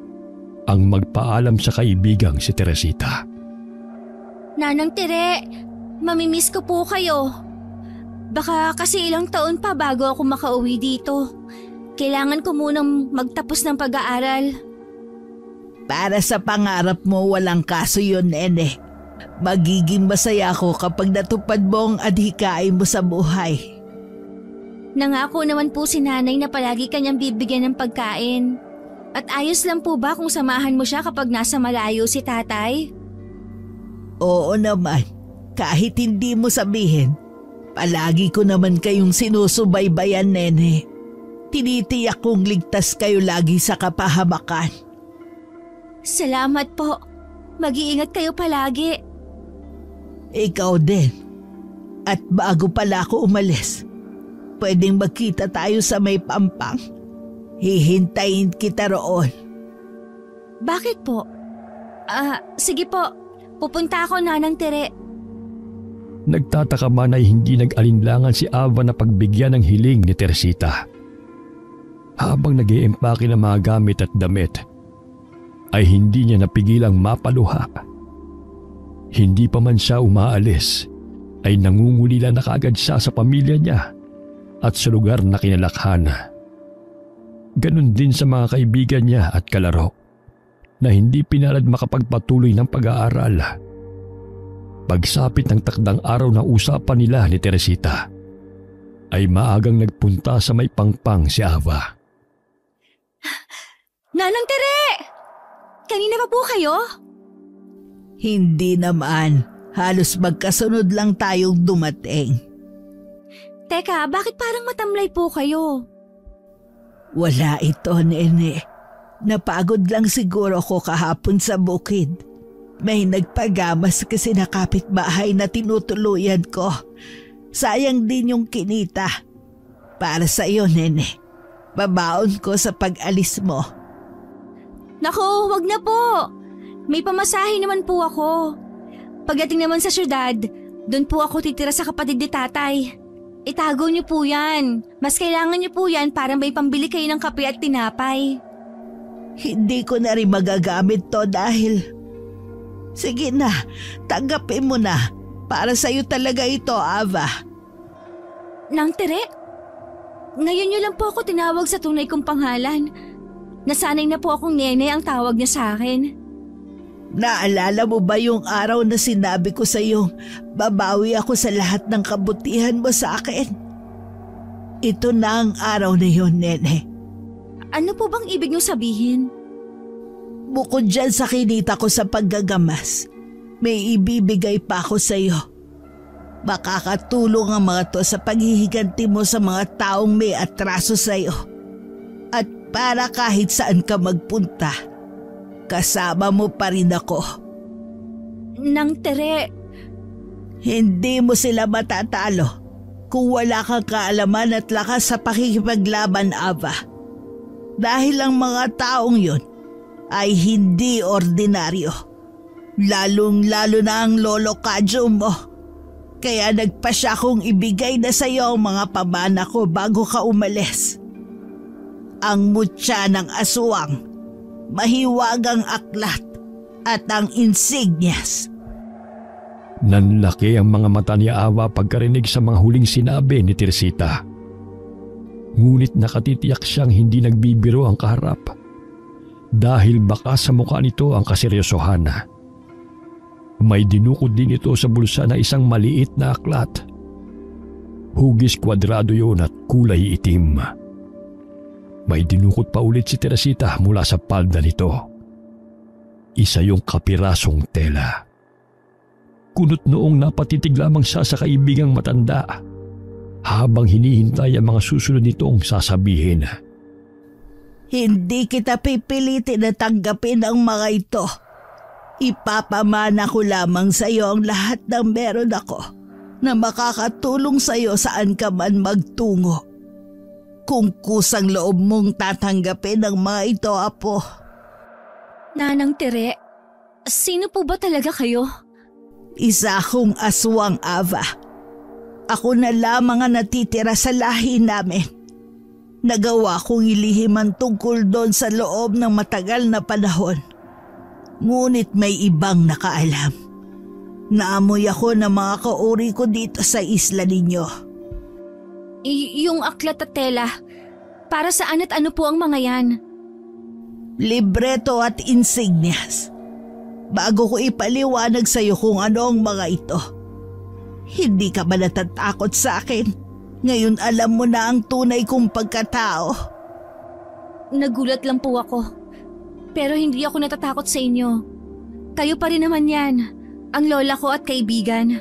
ang magpaalam sa kaibigang si Teresita. Nanang Tere, mamimiss ko po kayo. Baka kasi ilang taon pa bago ako makauwi dito. Kailangan ko munang magtapos ng pag-aaral. Para sa pangarap mo, walang kaso yun, Nene. Magiging masaya ako kapag natupad mo ang adhikain mo sa buhay. Nangako naman po si nanay na palagi kanyang bibigyan ng pagkain. At ayos lang po ba kung samahan mo siya kapag nasa malayo si tatay? Oo naman, kahit hindi mo sabihin. Palagi ko naman kayong sinusubaybayan, nene. Tinitiyak kong ligtas kayo lagi sa kapahamakan. Salamat po. Mag-iingat kayo palagi. Ikaw din. At bago pala ako umalis, pwedeng magkita tayo sa may Pampang. Hihintayin kita roon. Bakit po? Sige po. Pupunta ako, Nanang Tere. Nagtataka man ay hindi nag-alinlangan si Ava na pagbigyan ng hiling ni Teresita. Habang nag-iimpake ng mga gamit at damit, ay hindi niya napigilang mapaluha. Hindi pa man siya umaalis, ay nangungulila na kaagad siya sa pamilya niya at sa lugar na kinalakhan. Ganon din sa mga kaibigan niya at kalaro na hindi pinalad makapagpatuloy ng pag-aaral. Pagsapit ng takdang araw na usapan nila ni Teresita, ay maagang nagpunta sa may Pangpang si Ava. Nanang Tere! Kanina pa po kayo? Hindi naman. Halos magkasunod lang tayong dumating. Teka, bakit parang matamlay po kayo? Wala ito, nene. Napagod lang siguro ko kahapon sa bukid. May nagpagamas kasi na kapitbahay na tinutuluyan ko. Sayang din yung kinita. Para sa iyo, nene. Babaon ko sa pag-alis mo. Naku, wag na po. May pamasahe naman po ako. Pagdating naman sa syudad, doon po ako titira sa kapatid ni tatay. Itago niyo po yan. Mas kailangan niyo po yan para may pambili kayo ng kape at tinapay. Hindi ko na rin magagamit to dahil... Sige na, tanggapin mo na. Para sa'yo talaga ito, Ava. Nang Tere, ngayon niyo lang po ako tinawag sa tunay kong pangalan. Nasanay na po akong nene ang tawag niya sa akin. Naalala mo ba yung araw na sinabi ko sa'yo, babawi ako sa lahat ng kabutihan mo sa akin? Ito na ang araw na yun, nene. Ano po bang ibig niyo sabihin? Bukod dyan sa kinita ko sa paggagamas, may ibibigay pa ako sa iyo. Makakatulong ang mga to sa paghihiganti mo sa mga taong may atraso sa iyo. At para kahit saan ka magpunta, kasama mo pa rin ako. Nang Tere, hindi mo sila matatalo kung wala kang kaalaman at lakas sa pakikipaglaban, Ava. Dahil ang mga taong yon ay hindi ordinaryo. Lalong-lalo na ang lolo Kadyo mo. Kaya nagpasya kong ibigay na sa iyo ang mga pamana ko bago ka umalis. Ang mutya ng aswang, mahiwagang aklat, at ang insignias. Nanlaki ang mga mata ni Ava pagkarinig sa mga huling sinabi ni Teresita. Ngunit nakatitiyak siyang hindi nagbibiro ang kaharap. Dahil baka sa mukha nito ang kaseryosohan. May dinukod din ito sa bulsa na isang maliit na aklat. Hugis kwadrado yun at kulay itim. May dinukod pa ulit si Teresita mula sa palda nito. Isa yung kapirasong tela. Kunot noong napatitig lamang siya sa kaibigang matanda habang hinihintay ang mga susunod nitong sasabihin. Hindi kita pipilitin na tanggapin ang mga ito. Ipapamana ko lamang sa iyo ang lahat ng meron ako na makakatulong sa iyo saan ka man magtungo. Kung kusang loob mong tatanggapin ang mga ito, Apo. Nanang Tere, sino po ba talaga kayo? Isa akong aswang, Ava. Ako na lamang ang natitira sa lahi namin. Nagawa kong ilihim ang tungkol doon sa loob ng matagal na panahon. Ngunit may ibang nakaalam. Naamoy ako ng mga kauri ko dito sa isla ninyo. Yung aklat at tela, para saan at ano po ang mga yan? Libreto at insignias. Bago ko ipaliwanag sa iyo kung ano ang mga ito, hindi ka ba natatakot sa akin? Ngayon alam mo na ang tunay kong pagkatao. Nagulat lang po ako. Pero hindi ako natatakot sa inyo. Kayo pa rin naman yan, ang lola ko at kaibigan.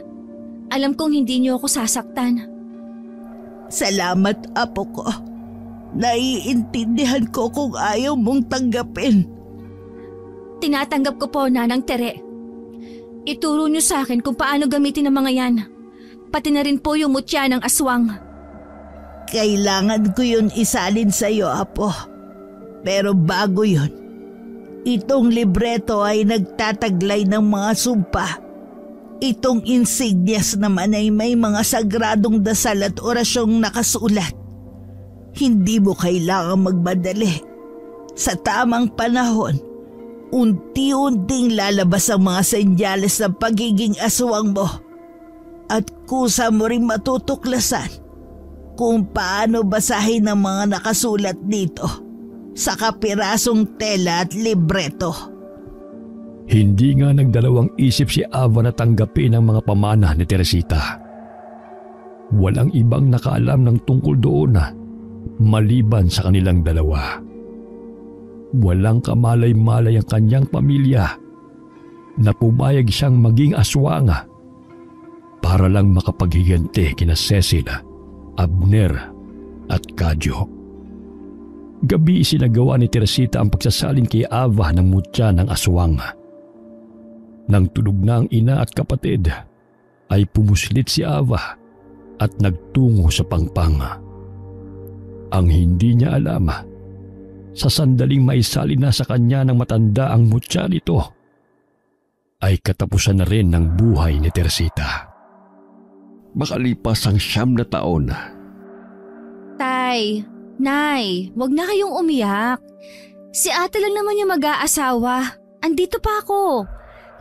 Alam kong hindi niyo ako sasaktan. Salamat, apo ko. Naiintindihan ko kung ayaw mong tanggapin. Tinatanggap ko po, Nanang Tere. Ituro niyo sa akin kung paano gamitin ang mga yan. Pati na rin po yung mutya ng aswang. Kailangan ko yun isalin sa iyo, apo. Pero bago yun, itong libreto ay nagtataglay ng mga sumpa. Itong insignias naman ay may mga sagradong dasal at orasyong nakasulat. Hindi mo kailangang magmadali. Sa tamang panahon, unti-unting lalabas ang mga senyales ng pagiging aswang mo. At kusa mo rin matutuklasan kung paano basahin ang mga nakasulat dito sa kapirasong tela at libreto. Hindi nga nagdalawang isip si Ava na tanggapin ang mga pamana ni Teresita. Walang ibang nakaalam ng tungkol doon maliban sa kanilang dalawa. Walang kamalay-malay ang kanyang pamilya na pumayag siyang maging aswang para lang makapaghiganti kina Cecil, Abner at Kadyo. Gabi isinagawa ni Teresita ang pagsasalin kay Ava ng mutya ng aswang. Nang tulog na ang ina at kapatid, ay pumuslit si Ava at nagtungo sa pangpang. Ang hindi niya alam, sa sandaling maisali na sa kanya ng matanda ang mutya nito, ay katapusan na rin ng buhay ni Teresita. Makalipas ang 9 na taon. Tay, Nay, wag na kayong umiyak. Si ate lang naman yung mag-aasawa. Andito pa ako.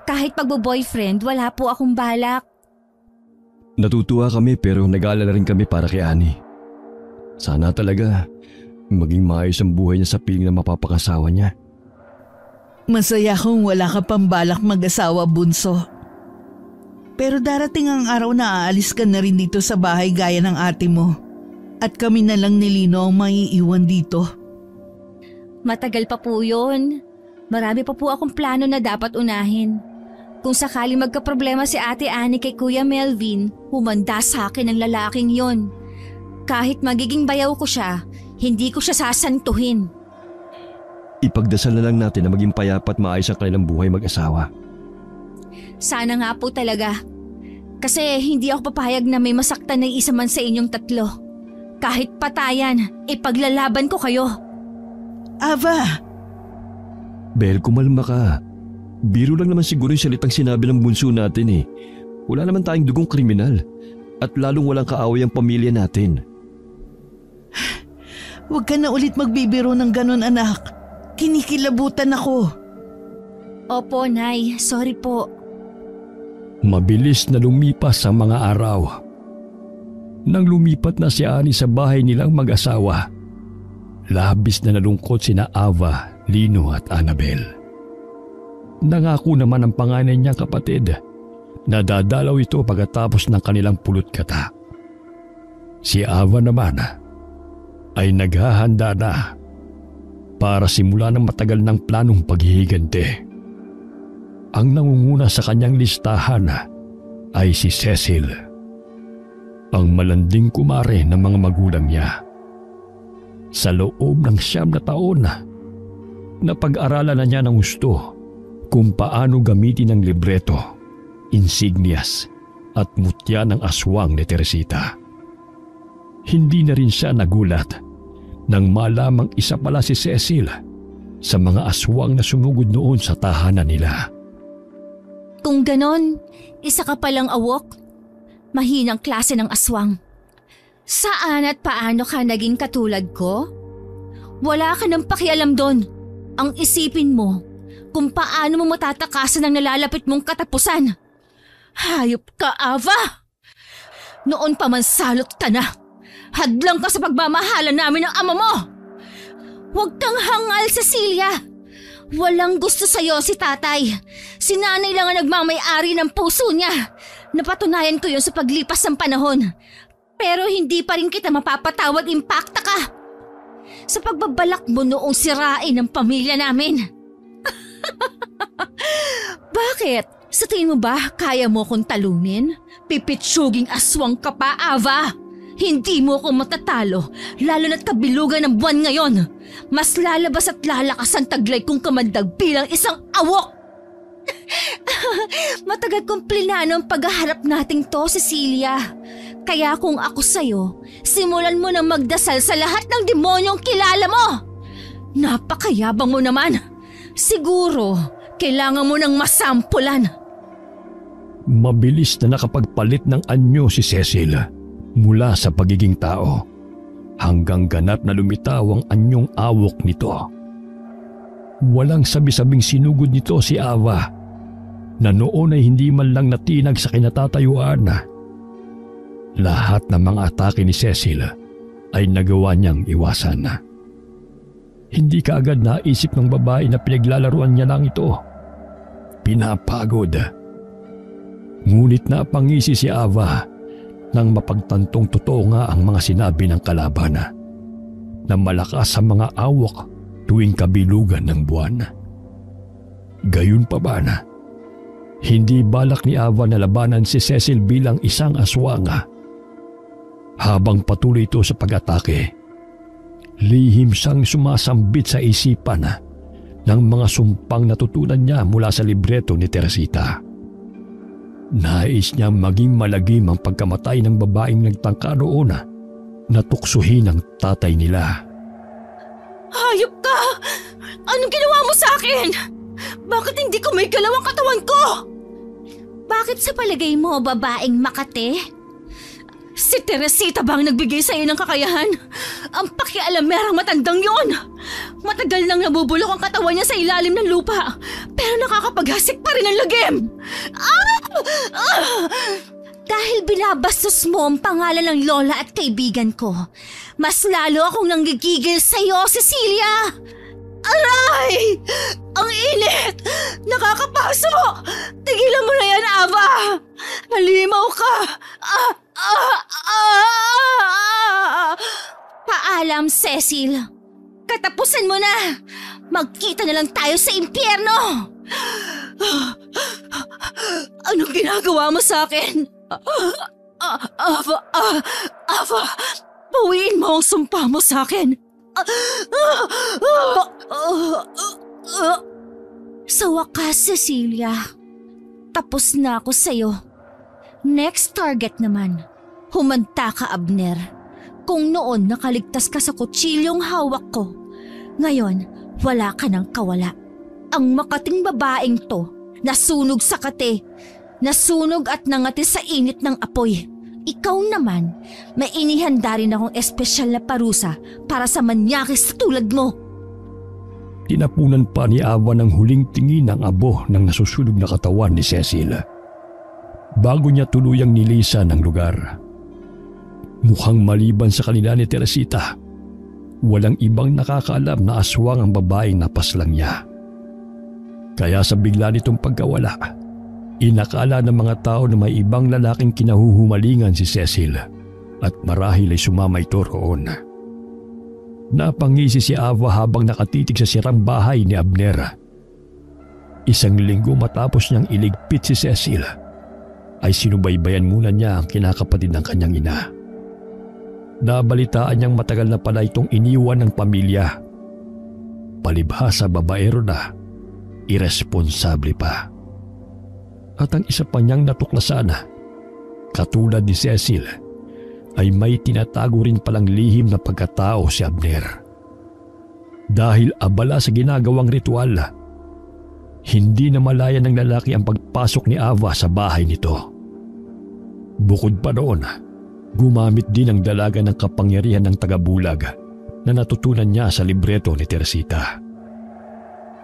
Kahit pagbo-boyfriend, wala po akong balak. Natutuwa kami pero nag-aalala rin kami para kay Ani. Sana talaga maging maayos ang buhay niya sa piling na mapapakasawa niya. Masaya kung wala ka pang balak mag-asawa, bunso. Pero darating ang araw na aalis ka na rin dito sa bahay gaya ng ate mo. At kami na lang ni Lino ang maiiwan dito. Matagal pa po yun. Marami pa po akong plano na dapat unahin. Kung sakali magkaproblema si Ate Annie kay Kuya Melvin, humanda sa akin ang lalaking yon. Kahit magiging bayaw ko siya, hindi ko siya sasantuhin. Ipagdasal na lang natin na maging payapa at maayos ang kanilang buhay mag-asawa. Sana nga po talaga. Kasi hindi ako papayag na may masaktan na isa man sa inyong tatlo. Kahit patayan, ipaglalaban ko kayo. Ava! Bel, kumalma ka. Biro lang naman siguro yung salitang sinabi ng bunso natin . Wala naman tayong dugong kriminal. At lalong walang kaaway ang pamilya natin. Huwag ka na ulit magbibiro ng ganun, anak. Kinikilabutan ako. Opo, Nay. Sorry po. Mabilis na lumipas ang mga araw. Nang lumipat na si Ani sa bahay nilang mag-asawa, labis na nalungkot sina Ava, Lino at Annabel. Nangako naman ang panganay niyang kapatid na dadalaw ito pagkatapos ng kanilang pulot kata. Si Ava naman ay naghahanda na para simula ng matagal ng planong paghihiganti. Ang nangunguna sa kanyang listahan ay si Cecil, ang malanding kumare ng mga magulang niya. Sa loob ng 9 na taon, napag-aralan na niya ng gusto kung paano gamitin ang libreto, insignias at mutya ng aswang ni Teresita. Hindi na rin siya nagulat nang malamang isa pala si Cecil sa mga aswang na sumugod noon sa tahanan nila. Kung ganon, isa ka palang awok. Mahinang klase ng aswang. Saan at paano ka naging katulad ko? Wala ka nang pakialam doon. Ang isipin mo kung paano mo matatakasan ang nalalapit mong katapusan. Hayop ka, Ava! Noon pa man salot ka na. Hadlang ka sa pagmamahala namin ng ama mo. Huwag kang hangal, Cecilia. Walang gusto sa'yo si tatay. Si nanay lang ang nagmamay-ari ng puso niya. Napatunayan ko yun sa paglipas ng panahon. Pero hindi pa rin kita mapapatawad, impacta ka! Sa pagbabalak mo noong sirain ang pamilya namin. Bakit? Sa tingin mo ba kaya mo kong talunin? Pipitsuging aswang ka pa, Ava! Hindi mo ako matatalo, lalo na't kabilugan ng buwan ngayon. Mas lalabas at lalakas ang taglay kong kamandag bilang isang awok! Matagal kong plinano ang paghaharap nating to, Cecilia. Kaya kung ako sa'yo, simulan mo na magdasal sa lahat ng demonyong kilala mo. Napakayabang mo naman. Siguro, kailangan mo ng masampulan. Mabilis na nakapagpalit ng anyo si Cecil mula sa pagiging tao hanggang ganap na lumitaw ang anyong awok nito. Walang sabi-sabing sinugod nito si Ava na noon ay hindi man lang natinag sa kinatatayuan. Lahat ng mga atake ni Cecil ay nagawa niyang iwasan. Hindi kaagad naisip ng babae na pinaglalaruan niya lang ito. Pinapagod. Ngunit napangisi si Ava nang mapagtantong totoo nga ang mga sinabi ng kalaban na malakas ang mga awok tuwing kabilugan ng buwan. Gayun pa ba na hindi balak ni Ava na labanan si Cecil bilang isang aswang. Habang patuloy ito sa pag-atake, lihim siyang sumasambit sa isipan ng mga sumpang natutunan niya mula sa libreto ni Teresita. Nais niya maging malagim ang pagkamatay ng babaeng nagtangka noon na tuksuhin ang tatay nila. Hayop ka! Anong ginawa mo sa akin? Bakit hindi ko may galaw ang katawan ko? Bakit sa palagay mo, babaeng Makate? Si Teresita ba ang nagbigay sa'yo ng kakayahan? Ang pakialamerang matandang yon! Matagal nang nabubulok ang katawan niya sa ilalim ng lupa, pero nakakapaghasik pa rin ang lagim! Dahil binabastos mo ang pangalan ng lola at kaibigan ko, mas lalo akong nanggigigil sa'yo, Cecilia! Aray! Ang init! Nakakapaso! Tigilan mo na yan, Ava! Halimaw ka! Paalam, Cecil. Katapusan mo na. Magkita na lang tayo sa impyerno. Anong ginagawa mo sa akin? Ava, bawiin mo ang sumpa mo sa akin. Sa wakas, Cecilia, tapos na ako sa'yo. Next target naman, humanta ka, Abner. Kung noon nakaligtas ka sa kutsilyong hawak ko, ngayon wala ka ng kawala. Ang makating babaeng to, nasunog sa kate, nasunog at nangati sa init ng apoy. Ikaw naman, may inihanda rin akong espesyal na parusa para sa manyakis tulad mo. Tinapunan pa ni Ava ng huling tingin ang abo ng nasusunog na katawan ni Cecil bago niya tuluyang nilisan ang lugar. Mukhang maliban sa kanila ni Teresita, walang ibang nakakaalam na aswang ang babaeng napaslang niya. Kaya sa bigla nitong pagkawala, inakala ng mga tao na may ibang lalaking kinahuhumalingan si Cecil at marahil ay sumama ito roon. Napangisi si Ava habang nakatitig sa sirang bahay ni Abner. Isang linggo matapos niyang iligpit si Cecil, ay sinubaybayan muna niya ang kinakapatid ng kanyang ina. Nabalitaan niyang matagal na pala itong iniwan ng pamilya. Palibhasa babaero na, iresponsable pa. At ang isa pa niyang natuklasan, katulad ni Cecil, ay may tinatago rin palang lihim na pagkatao si Abner. Dahil abala sa ginagawang ritual, hindi na malaya ng lalaki ang pagpasok ni Ava sa bahay nito. Bukod pa doon, gumamit din ang dalaga ng kapangyarihan ng tagabulag na natutunan niya sa libreto ni Teresita.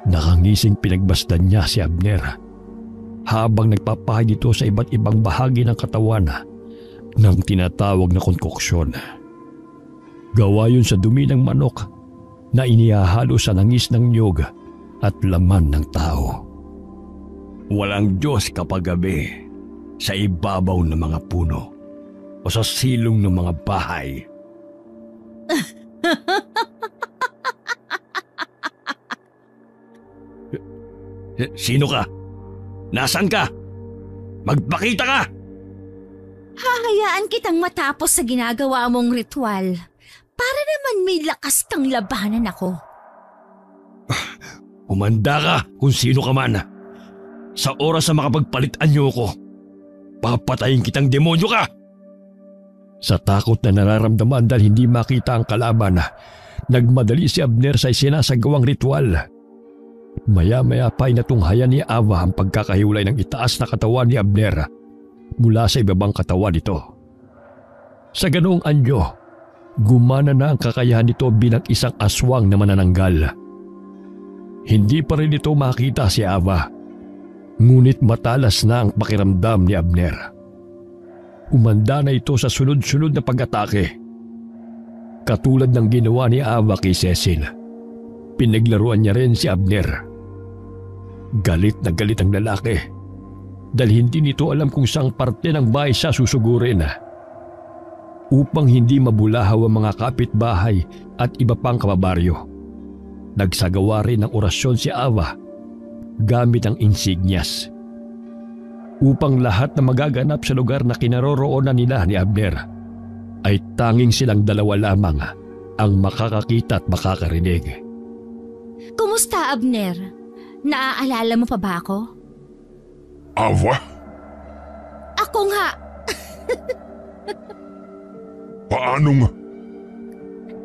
Nakangising pinagbasdan niya si Abner habang nagpapahay dito sa iba't ibang bahagi ng katawan ng tinatawag na konkoksyon. Gawa yun sa dumi ng manok na inihahalo sa langis ng niyog at laman ng tao. Walang Diyos kapag gabi sa ibabaw ng mga puno. o sa silong ng mga bahay. Sino ka? Nasaan ka? Magpakita ka! Hahayaan kitang matapos sa ginagawa mong ritual para naman may lakas kang labanan ako. Humanda ka kung sino ka man. Sa oras na makapagpalitan niyo ko, papatayin kitang demonyo ka! Sa takot na nararamdaman dahil hindi makita ang kalaban, nagmadali si Abner sa isinasagawang ritual. Maya-maya pa ay natunghayan ni Ava ang pagkakahiwalay ng itaas na katawan ni Abner mula sa ibabang katawan nito. Sa ganoong anyo, gumana na ang kakayahan nito bilang isang aswang na manananggal. Hindi pa rin ito makita si Ava, ngunit matalas na ang pakiramdam ni Abner. Umanda na ito sa sunod-sunod na pag-atake. Katulad ng ginawa ni Ava kay Cecil, pinaglaruan niya rin si Abner. Galit na galit ang lalaki dahil hindi nito alam kung saang parte ng bahay siya susugurin. Upang hindi mabulahaw ang mga kapitbahay at iba pang kababaryo, nagsagawa rin ng orasyon si Ava gamit ang insignias. Upang lahat na magaganap sa lugar na kinaroroonan nila ni Abner ay tanging silang dalawa lamang ang makakakita at makakarinig. Kumusta, Abner? Naaalala mo pa ba ako? Ava? Ako nga. Paano nga?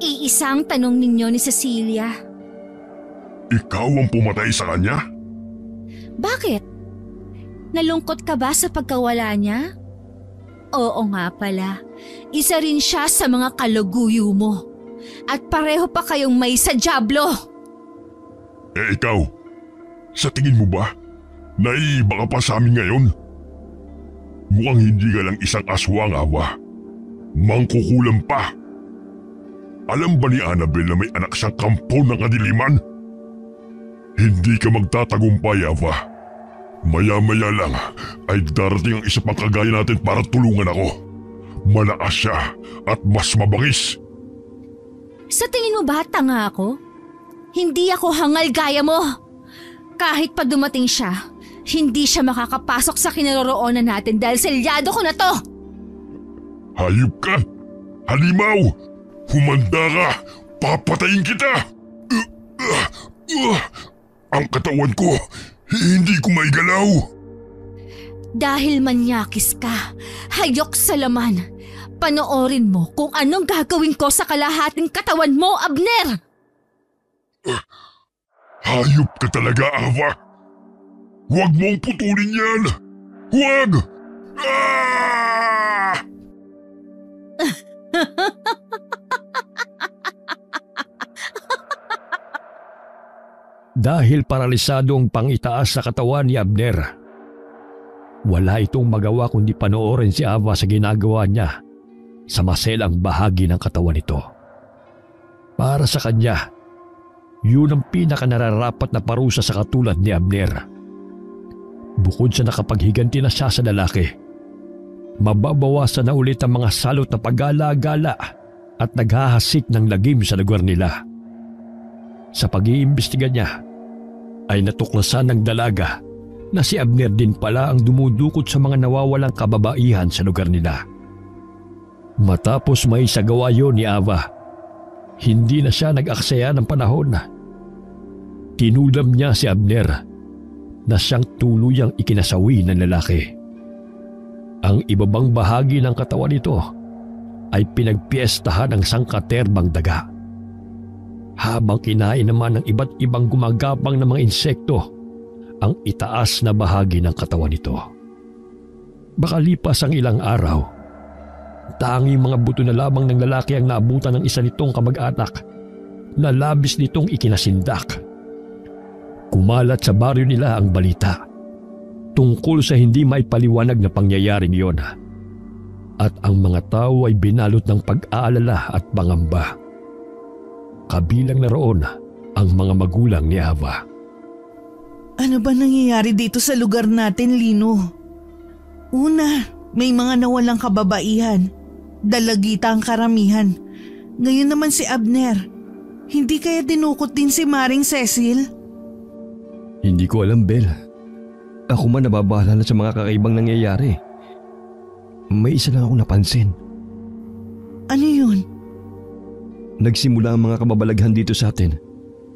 Iisang tanong ninyo ni Cecilia. Ikaw ang pumatay sa kanya? Bakit? Nalungkot ka ba sa pagkawala niya? Oo nga pala. Isa rin siya sa mga kaluguyo mo. At pareho pa kayong may sa dyablo. Eh ikaw, sa tingin mo ba, naiiba ka pa sa amin ngayon? Mukhang hindi ka lang isang aswang, Ava. Mangkukulam pa. Alam ba ni Annabel na may anak siyang kampo ng kadiliman? Hindi ka magtatagumpay, Ava. Maya-maya lang ay darating ang isa pang kagaya natin para tulungan ako. Malakas siya at mas mabangis. Sa tingin mo ba tanga ako? Hindi ako hangal gaya mo. Kahit pa dumating siya, hindi siya makakapasok sa kinaroroonan natin dahil selyado ko na to. Hayop ka! Halimaw! Humanda ka! Papatayin kita! Ang katawan ko, hindi ko maigalaw. Dahil manyakis ka, hayok sa laman. Panoorin mo kung anong gagawin ko sa kalahating katawan mo, Abner! Hayop ka talaga, Ava! Huwag mong putulin yan! Huwag! Ah! Dahil paralisado ang pangitaas sa katawan ni Abner, wala itong magawa kundi panoorin si Ava sa ginagawa niya sa maselang bahagi ng katawan nito. Para sa kanya, yun ang pinakanararapat na parusa sa katulad ni Abner. Bukod sa nakapaghiganti na siya sa lalaki, mababawasan na ulit ang mga salot na pag-gala-gala at naghahasik ng lagim sa lugar nila. Sa pag-iimbestiga niya, ay natuklasan ng dalaga na si Abner din pala ang dumudukot sa mga nawawalang kababaihan sa lugar nila. Matapos may sagawa yun ni Ava, hindi na siya nag-aksaya ng panahon. Tinulam niya si Abner na siyang tuluyang ikinasawi ng lalaki. Ang ibabang bahagi ng katawan nito ay pinagpiestahan ng sangkaterbang daga. Habang kinain naman ng iba't ibang gumagapang na mga insekto ang itaas na bahagi ng katawan nito. Makalipas ang ilang araw, tanging mga buto na lamang ng lalaki ang naabutan ng isa nitong kamag-anak na labis nitong ikinasindak. Kumalat sa baryo nila ang balita tungkol sa hindi maipaliwanag na pangyayaring iyon, at ang mga tao ay binalot ng pag-aalala at pangamba. Kabilang na roon ang mga magulang ni Ava. Ano ba nangyayari dito sa lugar natin, Lino? Una, may mga nawalang kababaihan Dalagita ang karamihan. Ngayon naman si Abner. Hindi kaya dinukot din si Maring Cecil? Hindi ko alam, Bel. Ako man nababahala na sa mga kakaibang nangyayari. May isa lang ako napansin. Ano yun? Nagsimula ang mga kababalaghan dito sa atin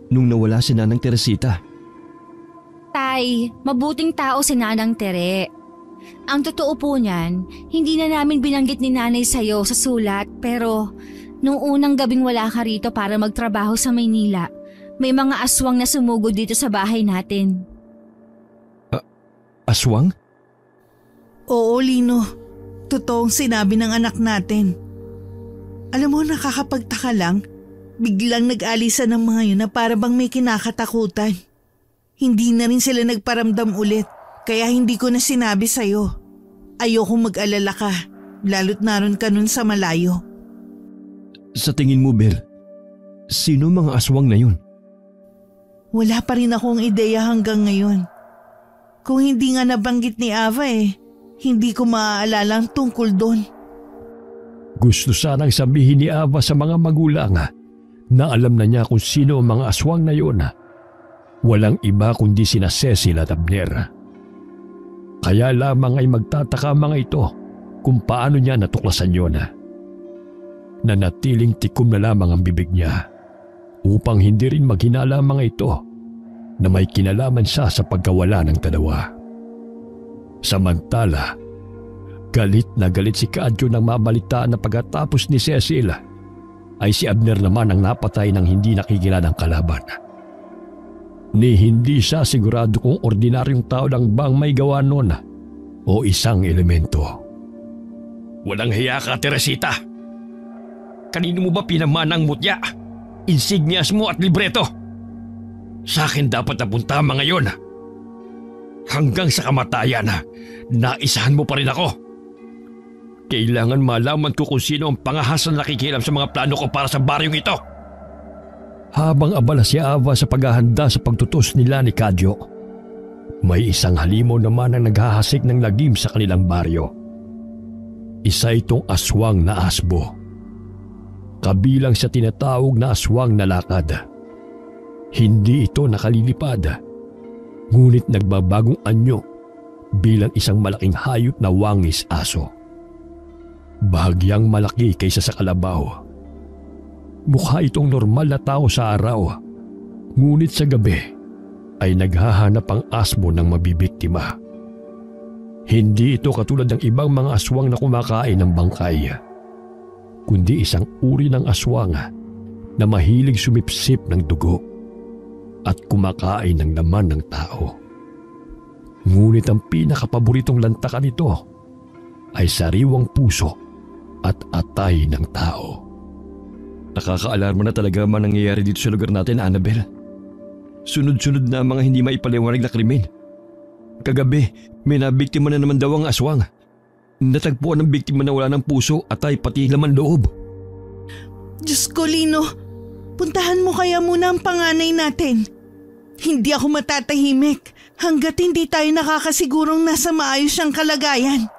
nung nawala si Nanang Teresita. Tay, mabuting tao si Nanang Tere. Ang totoo po niyan, hindi na namin binanggit ni Nanay sa'yo sa sulat pero nung unang gabing wala ka rito para magtrabaho sa Maynila, may mga aswang na sumugod dito sa bahay natin. Aswang? Oo, Lino. Totoong sinabi ng anak natin. Alam mo, nakakapagtaka lang. Biglang nag-alisan ng mga yun na para bang may kinakatakutan. Hindi na rin sila nagparamdam ulit, kaya hindi ko na sinabi sa'yo. Ayokong mag-alala ka, lalo't naroon ka nun sa malayo. Sa tingin mo, Bel, sino mga aswang na yun? Wala pa rin akong ideya hanggang ngayon. Kung hindi nga nabanggit ni Ava hindi ko maaalala ang tungkol doon. Gusto sanang sabihin ni Ava sa mga magulang na alam na niya kung sino ang mga aswang na yun. Walang iba kundi sina Cecil at Abner. Kaya lamang ay magtataka mga ito kung paano niya natuklasan yun. Nanatiling tikom na lamang ang bibig niya upang hindi rin maghinala ang mga ito na may kinalaman siya sa pagkawala ng dalawa. Samantala, galit na galit si Kadyo nang mabalitaan na pagkatapos ni Cecil ay si Abner naman ang napatay ng hindi nakikilalang kalaban. Ni hindi siya sigurado kung ordinaryong tao lang bang may gawa nun o isang elemento. Walang hiya ka, Teresita! Kanino mo ba pinamanang mutya, insignias mo at libreto? Sa akin dapat napunta mga yon. Hanggang sa kamatayan, naisahan mo pa rin ako. Kailangan malaman ko kung sino ang pangahas na nakikialam sa mga plano ko para sa baryong ito. Habang abala si Ava sa paghahanda sa pagtutos nila ni Kadyo, may isang halimaw naman ang naghahasik ng lagim sa kanilang baryo. Isa itong aswang na asbo. Kabilang sa tinatawag na aswang na lakad. Hindi ito nakalilipad, ngunit nagbabagong anyo bilang isang malaking hayop na wangis aso. Bahagyang malaki kaysa sa kalabaw. Mukha itong normal na tao sa araw, ngunit sa gabi ay naghahanap ang asmo ng mabibiktima. Hindi ito katulad ng ibang mga aswang na kumakain ng bangkay, kundi isang uri ng aswang na mahilig sumipsip ng dugo at kumakain ng laman ng tao. Ngunit ang pinakapaboritong lantakan nito ay sariwang puso at atay ng tao. Nakakaalarma na talaga man nangyayari dito sa lugar natin, Annabel. Sunod-sunod na ang mga hindi maipaliwanag na krimen. Kagabi, may nabiktima na naman daw ang aswang. Natagpuan ng biktima na wala ng puso, atay pati laman loob. Diyos ko, Lino. Puntahan mo kaya muna ang panganay natin. Hindi ako matatahimik hanggat hindi tayo nakakasigurong nasa maayos siyang kalagayan.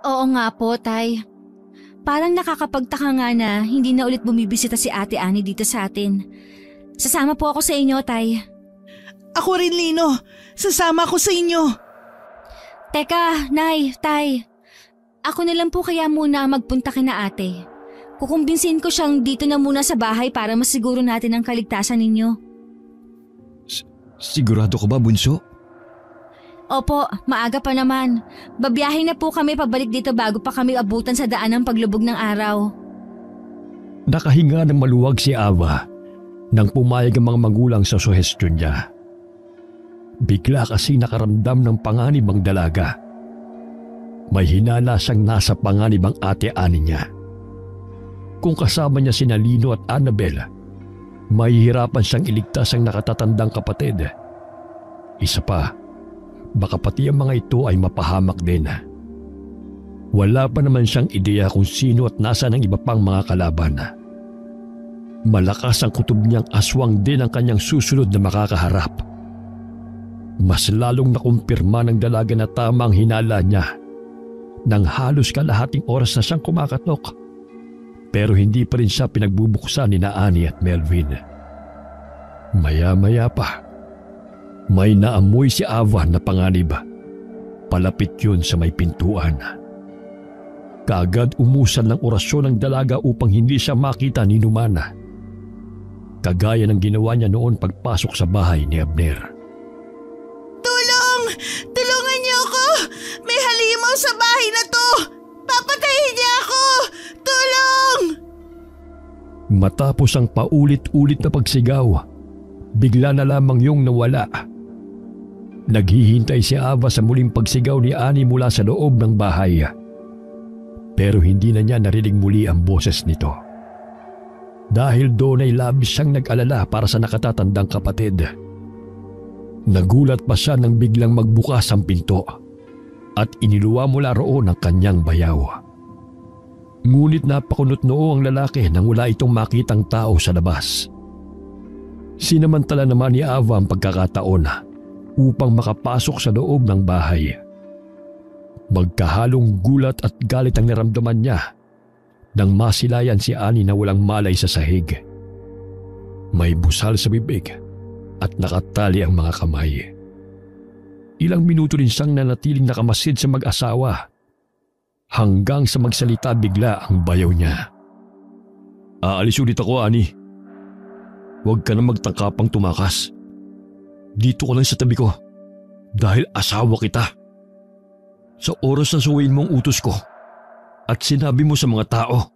Oo nga po, Tay. Parang nakakapagtaka nga na hindi na ulit bumibisita si Ate Annie dito sa atin. Sasama po ako sa inyo, Tay. Ako rin, Lino. Sasama ako sa inyo. Teka, Nay, Tay. Ako na lang po kaya muna magpunta kina Ate. Kukumbinsin ko siyang dito na muna sa bahay para masiguro natin ang kaligtasan ninyo. Sigurado ka ba, Bunso? Opo, maaga pa naman. Babiyahin na po kami pabalik dito bago pa kami abutan sa daan ng paglubog ng araw. Nakahinga ng maluwag si Ava nang pumayag ang mga magulang sa suhestyon niya. Bigla kasi nakaramdam ng panganib ang dalaga. May hinala siyang nasa panganib ang Ate Annie niya. Kung kasama niya sina Lino at Annabel, mahihirapan siyang iligtas ang nakatatandang kapatid. Isa pa, baka pati ang mga ito ay mapahamak din. Wala pa naman siyang ideya kung sino at nasa ng iba pang mga kalaban. Malakas ang kutob niyang aswang din ang kanyang susunod na makakaharap. Mas lalong nakumpirma ng dalaga na tama ang hinala niya nang halos kalahating oras na siyang kumakatok Pero hindi pa rin siya pinagbubuksan ni na Annie at Melvin. Maya-maya pa, may naamoy si Ava na panganib. Palapit yun sa may pintuan. Kaagad umusan ng orasyon ng dalaga upang hindi siya makita ni Numana. Kagaya ng ginawa niya noon pagpasok sa bahay ni Abner. Tulong! Tulungan niyo ako! May halimaw sa bahay na to! Papatayin niya ako! Tulong! Matapos ang paulit-ulit na pagsigaw, bigla na lamang yung nawala. Naghihintay si Ava sa muling pagsigaw ni Annie mula sa loob ng bahay. Pero hindi na niya narinig muli ang boses nito. Dahil doon ay labis siyang nag-alala para sa nakatatandang kapatid. Nagulat pa siya nang biglang magbukas ang pinto at iniluwa mula roon ang kanyang bayaw. Ngunit napakunot noo ang lalaki nang wala itong makitang tao sa labas. Sinamantala naman ni Ava ang pagkakataon upang makapasok sa loob ng bahay. Magkahalong gulat at galit ang naramdaman niya nang masilayan si Annie na walang malay sa sahig. May busal sa bibig at nakatali ang mga kamay. Ilang minuto rin siyang nanatiling nakamasid sa mag-asawa hanggang sa magsalita bigla ang bayaw niya. Aalis ulit ako, Annie. Huwag ka na magtangkapang tumakas. Dito ko lang sa tabi ko dahil asawa kita. Sa oras na suwayin mo ang utos ko at sinabi mo sa mga tao,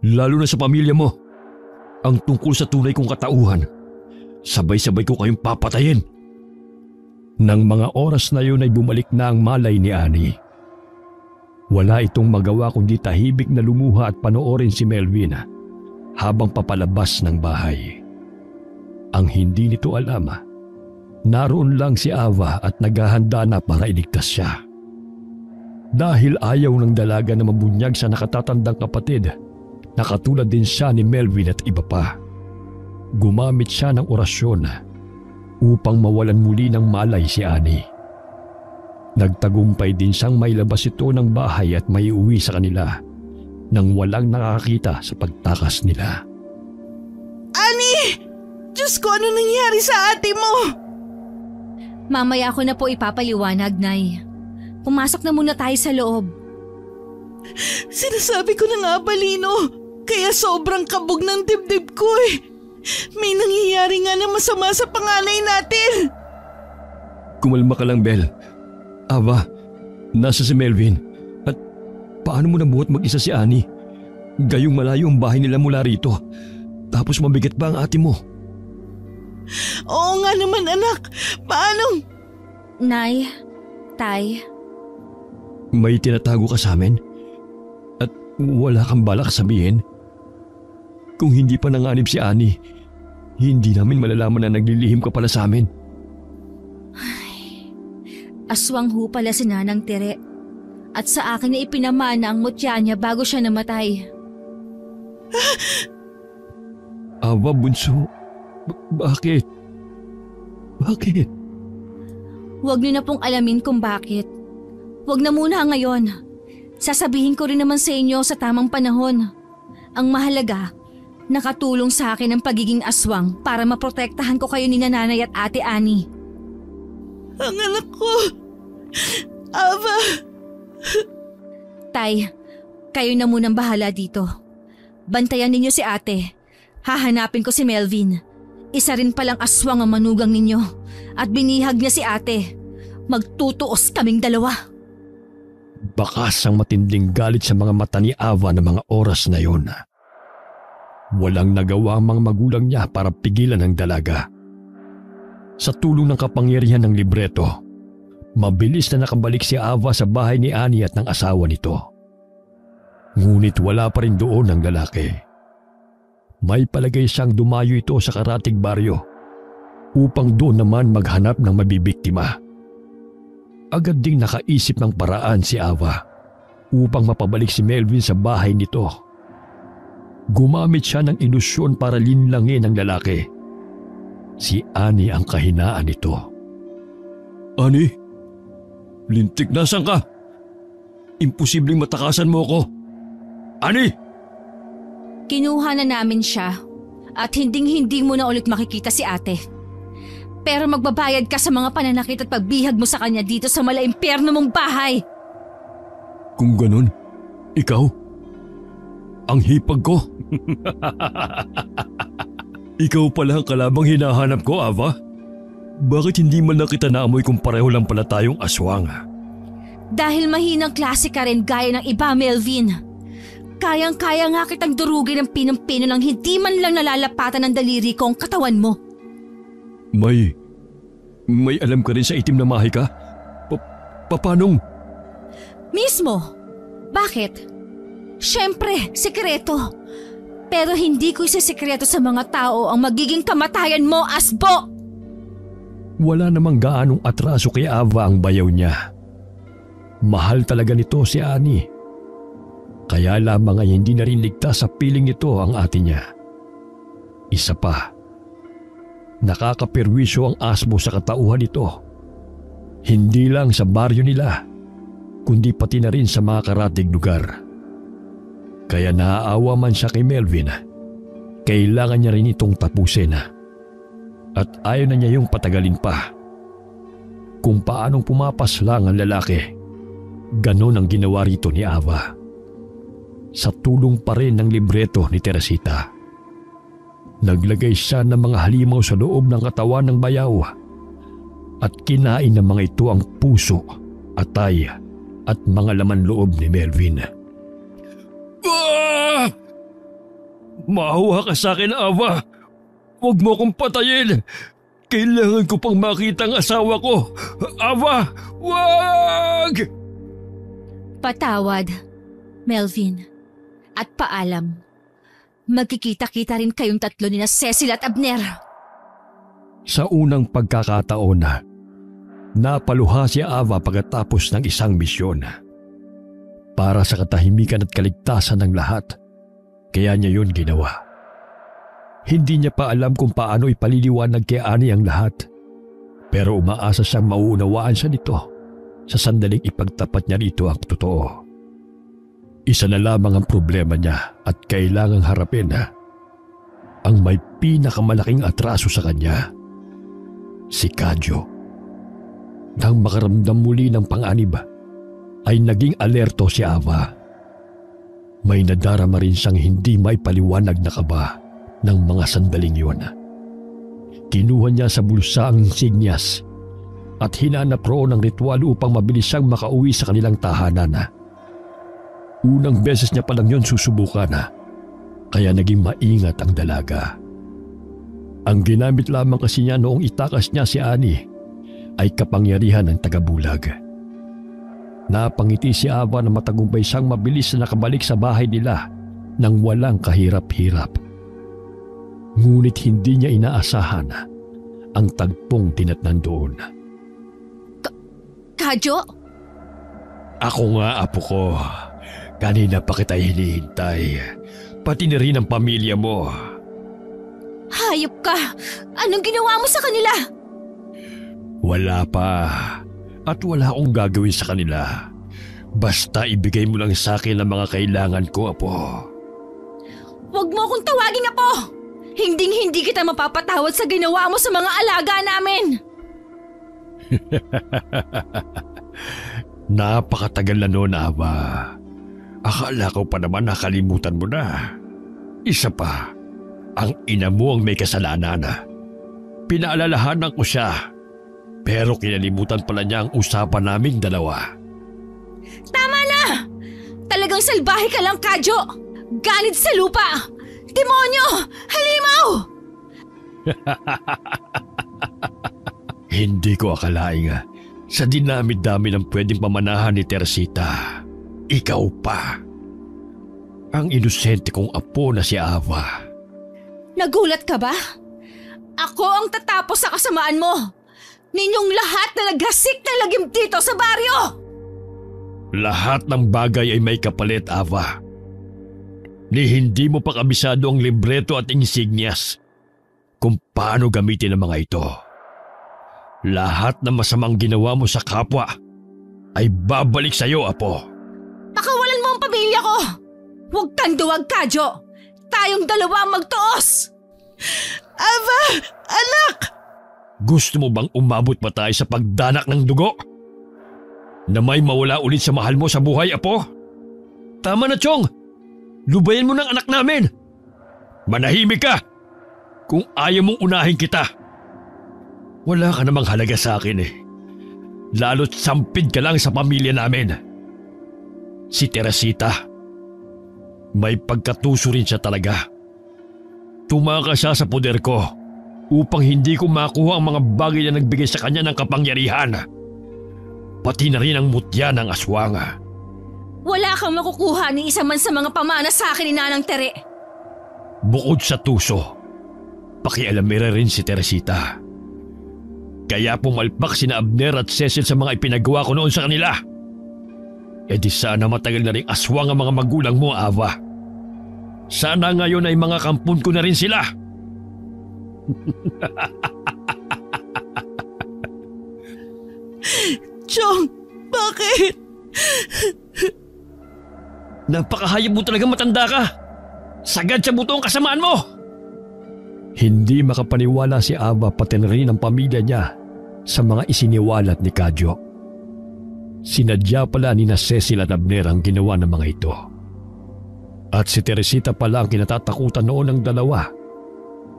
lalo na sa pamilya mo, ang tungkol sa tunay kong katauhan, sabay-sabay ko kayong papatayin. Nang mga oras na yun ay bumalik na ang malay ni Annie. Wala itong magawa kundi tahimik na lumuha at panoorin si Melvin habang papalabas ng bahay. Ang hindi nito alam, naroon lang si Ava at naghahanda na para iligtas siya. Dahil ayaw ng dalaga na mabunyag sa nakatatandang kapatid, nakatulad din siya ni Melvin at iba pa. Gumamit siya ng orasyon upang mawalan muli ng malay si Annie. Nagtagumpay din siyang mailabas ito ng bahay at maiuwi sa kanila nang walang nakakita sa pagtakas nila. Annie! Diyos ko, ano nangyari sa ate mo? Mamaya ko na po ipapaliwanag, Nay. Pumasok na muna tayo sa loob. Sinasabi ko na nga, Balino. Kaya sobrang kabog ng dibdib ko eh. May nangyayari nga na masama sa panganay natin. Kumalma ka lang, Bel. Ava, nasa si Melvin. At paano mo nabuhat mag-isa si Annie? Gayong malayo ang bahay nila mula rito. Tapos mabigat pa ang ate mo. Oo nga naman, anak. Paano? Nay, Tay. May tinatago ka sa amin? At wala kang balak sabihin? Kung hindi pa nanganib si Annie, hindi namin malalaman na naglilihim ka pala sa amin. Aswang ho pala si Nanang Tere. At sa akin na ipinamana ang mutya niya bago siya namatay. Ava, bunso. Bakit? Bakit? Huwag niyo na pong alamin kung bakit. Huwag na muna ngayon. Sasabihin ko rin naman sa inyo sa tamang panahon. Ang mahalaga, nakatulong sa akin ang pagiging aswang para maprotektahan ko kayo ni Nanay at Ate Annie. Ang anak ko. Ava. Tay, kayo na munang bahala dito. Bantayan ninyo si ate. Hahanapin ko si Melvin. Isa rin palang aswang ang manugang ninyo. At binihag niya si ate. Magtutuos kaming dalawa. Bakas ang matinding galit sa mga mata ni Ava ng mga oras na yun. Walang nagawa ang mga magulang niya para pigilan ang dalaga. Sa tulong ng kapangyarihan ng libreto, mabilis na nakabalik si Ava sa bahay ni Annie at ng asawa nito. Ngunit wala pa rin doon ang lalaki. May palagay siyang dumayo ito sa karatig baryo upang doon naman maghanap ng mabibiktima. Agad ding nakaisip ng paraan si Ava upang mapabalik si Melvin sa bahay nito. Gumamit siya ng ilusyon para linlangin ang lalaki. Si Annie ang kahinaan nito. Annie? Lintik, nasan ka? Imposibleng matakasan mo ako. Annie! Kinuha na namin siya at hinding-hindi mo na ulit makikita si ate. Pero magbabayad ka sa mga pananakit at pagbihag mo sa kanya dito sa malaimpyerno mong bahay. Kung ganun, ikaw? Ang hipag ko? Ikaw pala ang kalabang hinahanap ko, Ava? Bakit hindi man lang kita naamoy kung pareho lang pala tayong aswang? Dahil mahinang klase ka rin gaya ng iba, Melvin. Kayang-kaya nga kitang durugin ng pinong-pino nang hindi man lang nalalapatan ng daliri ko ang katawan mo. May alam ka rin sa itim na mahika? Papanong? Mismo. Bakit? Siyempre, sekreto. Pero hindi ko isisekreto sa mga tao ang magiging kamatayan mo, Asbo! Wala namang gaanong atraso kay Ava ang bayaw niya. Mahal talaga nito si Annie. Kaya lamang ay hindi na rin ligtas sa piling nito ang ate niya. Isa pa, nakakapirwisyo ang asmo sa katauhan nito. Hindi lang sa baryo nila, kundi pati na rin sa mga karatig lugar. Kaya naaawa man siya kay Melvin, kailangan niya rin itong tapusin. At ayaw na niya yung patagalin pa. Kung paanong pumapas lang ang lalaki, ganon ang ginawa rito ni Ava. Sa tulong pa rin ng libreto ni Teresita. Naglagay siya ng mga halimaw sa loob ng katawan ng bayaw at kinain ng mga ito ang puso, atay at mga laman loob ni Melvin. Ah! Maawa ka sa akin, Ava. Huwag mo akong patayin. Kailangan ko pang makita ang asawa ko. Ava, wag! Patawad, Melvin. At paalam. Magkikita-kita rin kayong tatlo ni na Cecil at Abner. Sa unang pagkakataon, napaluha si Ava pagkatapos ng isang misyon. Para sa katahimikan at kaligtasan ng lahat, kaya niya yun ginawa. Hindi niya pa alam kung paano ipaliliwanag kay Annie ang lahat. Pero umaasa siyang mauunawaan siya nito sa sandaling ipagtapat niya rito ang totoo. Isa na lamang ang problema niya at kailangang harapin ang may pinakamalaking atraso sa kanya, si Kadyo. Nang makaramdam muli ng panganib, ay naging alerto si Ava. May nadarama rin siyang hindi maipaliwanag na kaba ng mga sandaling yun. Kinuha niya sa bulsa ang insignias at hinanap roon ng ritual upang mabilis siyang makauwi sa kanilang tahanan. Unang beses niya palang yun susubukan kaya naging maingat ang dalaga. Ang ginamit lamang kasi niya noong itakas niya si Annie ay kapangyarihan ng tagabulag. Napangiti si Ava na matagumpay siyang mabilis na nakabalik sa bahay nila nang walang kahirap-hirap. Ngunit hindi niya inaasahan ang tagpong tinatnan doon. Kadyo? Ako nga, apo ko. Kanina pa kita hinihintay. Pati na rin ang pamilya mo. Hayop ka! Anong ginawa mo sa kanila? Wala pa. At wala akong gagawin sa kanila. Basta ibigay mo lang sa akin ang mga kailangan ko, apo. Huwag mo akong tawagin, apo! Hinding-hindi kita mapapatawad sa ginawa mo sa mga alaga namin! Napakatagal na noon, Ava. Akala ko pa naman nakalimutan mo na. Isa pa, ang ina mo ang may kasalanan. Pinaalalahanan ko siya, pero kinalimutan pala niya ang usapan naming dalawa. Tama na! Talagang salbahe ka lang, Kadyo! Ganid sa lupa! Demonyo! Halimaw! Hindi ko akalaing sa dinami-dami ng pwedeng pamanahan ni Teresita, ikaw pa. Ang inosente kong apo na si Ava. Nagulat ka ba? Ako ang tatapos sa kasamaan mo. Ninyong lahat na naghasik na lagim dito sa baryo! Lahat ng bagay ay may kapalit, Ava. Ni hindi mo pa kabisado ang libreto at insignias kung paano gamitin ang mga ito. Lahat ng masamang ginawa mo sa kapwa ay babalik sa iyo, apo. Pakawalan mo ang pamilya ko! Huwag kang duwag, Kadyo! tayong dalawa ang magtuos! Ava! Anak! Gusto mo bang umabot pa tayo sa pagdanak ng dugo? Na may mawala ulit sa mahal mo sa buhay, Apo? Tama na, Chong! Lubayan mo ng anak namin! Manahimik ka! Kung ayaw mong unahin kita. Wala ka namang halaga sa akin eh. Lalo't sampid ka lang sa pamilya namin. Si Teresita, may pagkatuso rin siya talaga. Tumakas siya sa poder ko upang hindi ko makuha ang mga bagay na nagbigay sa kanya ng kapangyarihan. Pati na rin ang mutya ng aswang. Wala kang makukuha ni isa man sa mga pamana sa akin ni Nanang Tere. Bukod sa tuso, pakialamera rin si Teresita. Kaya pumalpak sina Abner at Cecil sa mga ipinagawa ko noon sa kanila. E di sana matagal na rin aswang ang mga magulang mo, Ava. Sana ngayon ay mga kampun ko na rin sila. Chong, bakit? Napakahayag mo talaga, matanda ka. Sagad sa buto ang kasamaan mo. Hindi makapaniwala si Ava pati na rin ang pamilya niya sa mga isiniwalat ni Kadyo. Sinadya pala ni Cecil at Abner ang ginawa ng mga ito. At si Teresita pala ang kinatatakutan noon ng dalawa.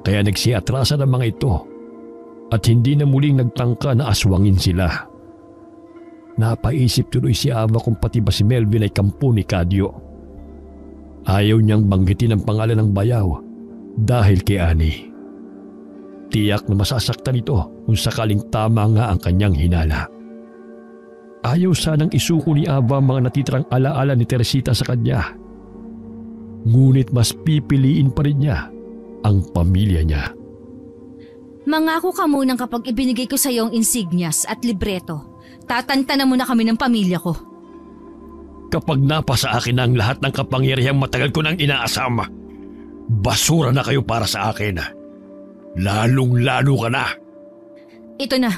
Kaya nagsiatrasa ng mga ito at hindi na muling nagtangka na aswangin sila. Napaisip tuloy si Ava kung pati ba si Melvin ay kampo ni Kadyo. Ayaw niyang banggitin ang pangalan ng bayaw dahil kay Annie. Tiyak na masasaktan ito kung sakaling tama nga ang kanyang hinala. Ayaw sanang isuko ni Ava ang mga natitirang alaala ni Teresita sa kanya. Ngunit mas pipiliin pa rin niya ang pamilya niya. Mangako ka munang kapag ibinigay ko sa iyo ang insignias at libreto, tatantanan mo na kami ng pamilya ko. Kapag napasa akin ang lahat ng kapangyarihang matagal ko nang inaasam, basura na kayo para sa akin. Lalong-lalo ka na. Ito na,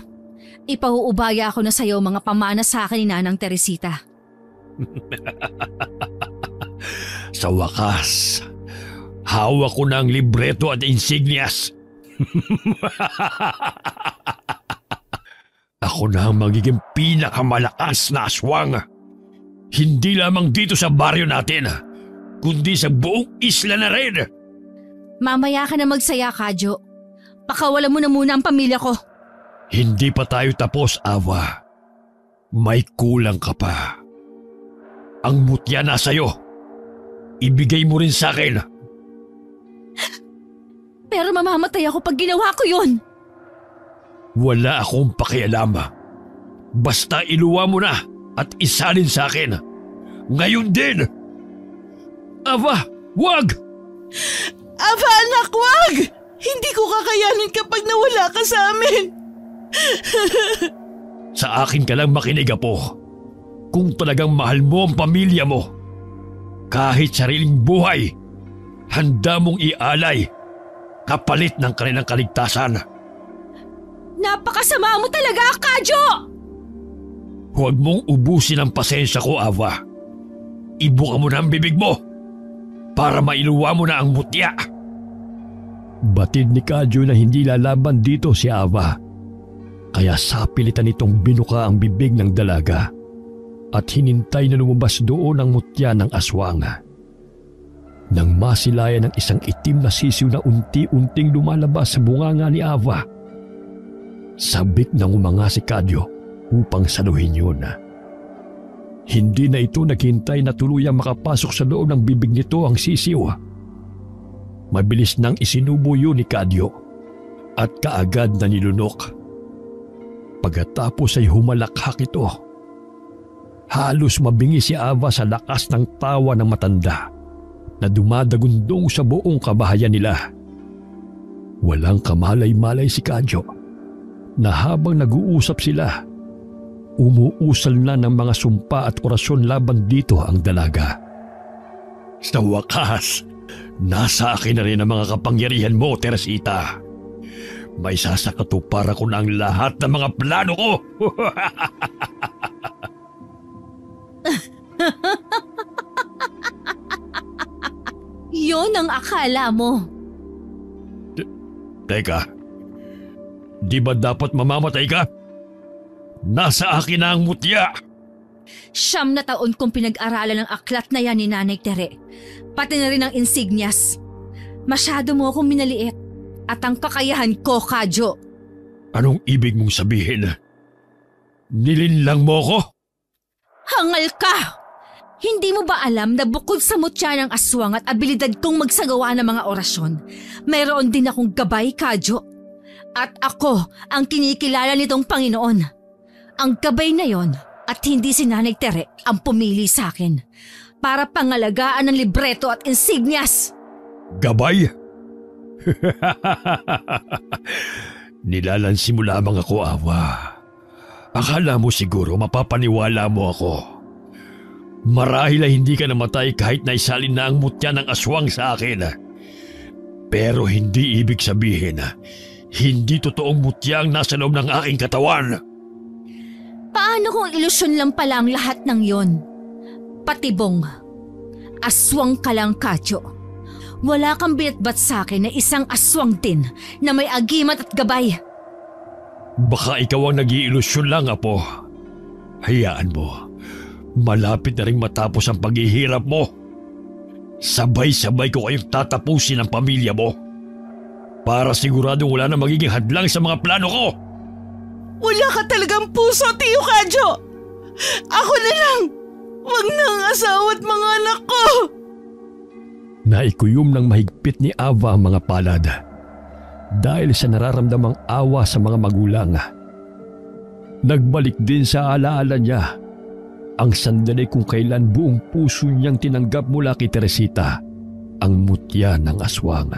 ipauubaya ako na sa iyo mga pamana sa akin ni Nanang Teresita. Sa wakas, hawak ko na ang libreto at insignias. Ako na ang magiging pinakamalakas na aswang. Hindi lamang dito sa baryo natin, kundi sa buong isla na rin. Mamaya ka na magsaya, Kadyo. Pakawalan mo na muna ang pamilya ko. Hindi pa tayo tapos, Ava. May kulang ka pa. Ang mutya na sa'yo. Ibigay mo rin sa akin. Pero mamamatay ako pag ginawa ko yun. Wala akong pakialam. Basta iluwa mo na at isalin sa akin. Ngayon din! Ava, wag! Ava, anak, wag! Hindi ko kakayanin kapag nawala ka sa amin. Sa akin ka lang makinig, Apo. Kung talagang mahal mo ang pamilya mo, kahit sariling buhay, handa mong ialay kapalit ng kanilang kaligtasan. Napakasama mo talaga, Kadyo! Huwag mong ubusin ang pasensya ko, Ava. Ibuka mo na ang bibig mo para mailuwa mo na ang mutya. Batid ni Kadyo na hindi lalaban dito si Ava. Kaya sapilitan itong binuka ang bibig ng dalaga at hinintay na lumabas doon ang mutya ng aswang. Nang masilayan ng isang itim na sisiw na unti-unting lumalabas sa bunganga ni Ava, sabik nang umanga si Kadyo upang saluhin yun. Hindi na ito naghintay na tuluyang makapasok sa loob ng bibig nito ang sisiw. Mabilis nang isinubo yun ni Kadyo at kaagad na nilunok. Pagkatapos ay humalakhak ito. Halos mabingi si Ava sa lakas ng tawa ng matanda na dumadagundong sa buong kabahayan nila. Walang kamalay-malay si Kadyo na habang nag-uusap sila, umuusal na ng mga sumpa at orasyon laban dito ang dalaga. Sa wakas, nasa akin na rin ang mga kapangyarihan mo, Teresita. May sasakatupara ko na ang lahat ng mga plano ko. Yun ang akala mo. Teka, di ba dapat mamamatay ka? Nasa akin na ang mutya! 9 na taon kong pinag-aralan ng aklat na yan ni Nanay Tere. Pati na rin ang insignias. Masyado mo akong minaliit. At ang kakayahan ko, Kadyo. Anong ibig mong sabihin? Nilinlang mo ko? Hangal ka! Hindi mo ba alam na bukod sa mutya ng aswang at abilidad kong magsagawa ng mga orasyon, mayroon din akong gabay, Kadyo. At ako ang kinikilala nitong Panginoon. Ang gabay na yon at hindi si Nanay Tere ang pumili sa akin para pangalagaan ng libreto at insignias. Gabay? Nilalansi mo lamang ako, Awa. Akala mo siguro mapapaniwala mo ako. Marahil ay hindi ka namatay kahit naisalin na ang mutya ng aswang sa akin. Pero hindi ibig sabihin hindi totoong mutya ang nasa loob ng aking katawan. Paano kung ilusyon lang pala ang lahat ng yon? Patibong. Aswang ka lang, Kadyo. Wala kang binatbat sa akin na isang aswang din na may agimat at gabay. Baka ikaw ang nag-iilusyon lang, Apo. Hayaan mo. Malapit na rin matapos ang paghihirap mo. Sabay-sabay ko kayong tatapusin ang pamilya mo. Para siguradong wala na magiging hadlang sa mga plano ko. Wala ka talagang puso, Tio Kadyo! Ako na lang! Wag na ang asawa at mga anak ko! Naikuyom ng mahigpit ni Ava ang mga palad dahil sa nararamdamang awa sa mga magulang. Nagbalik din sa alaala niya ang sandali kung kailan buong puso niyang tinanggap mula kay Teresita ang mutya ng aswang.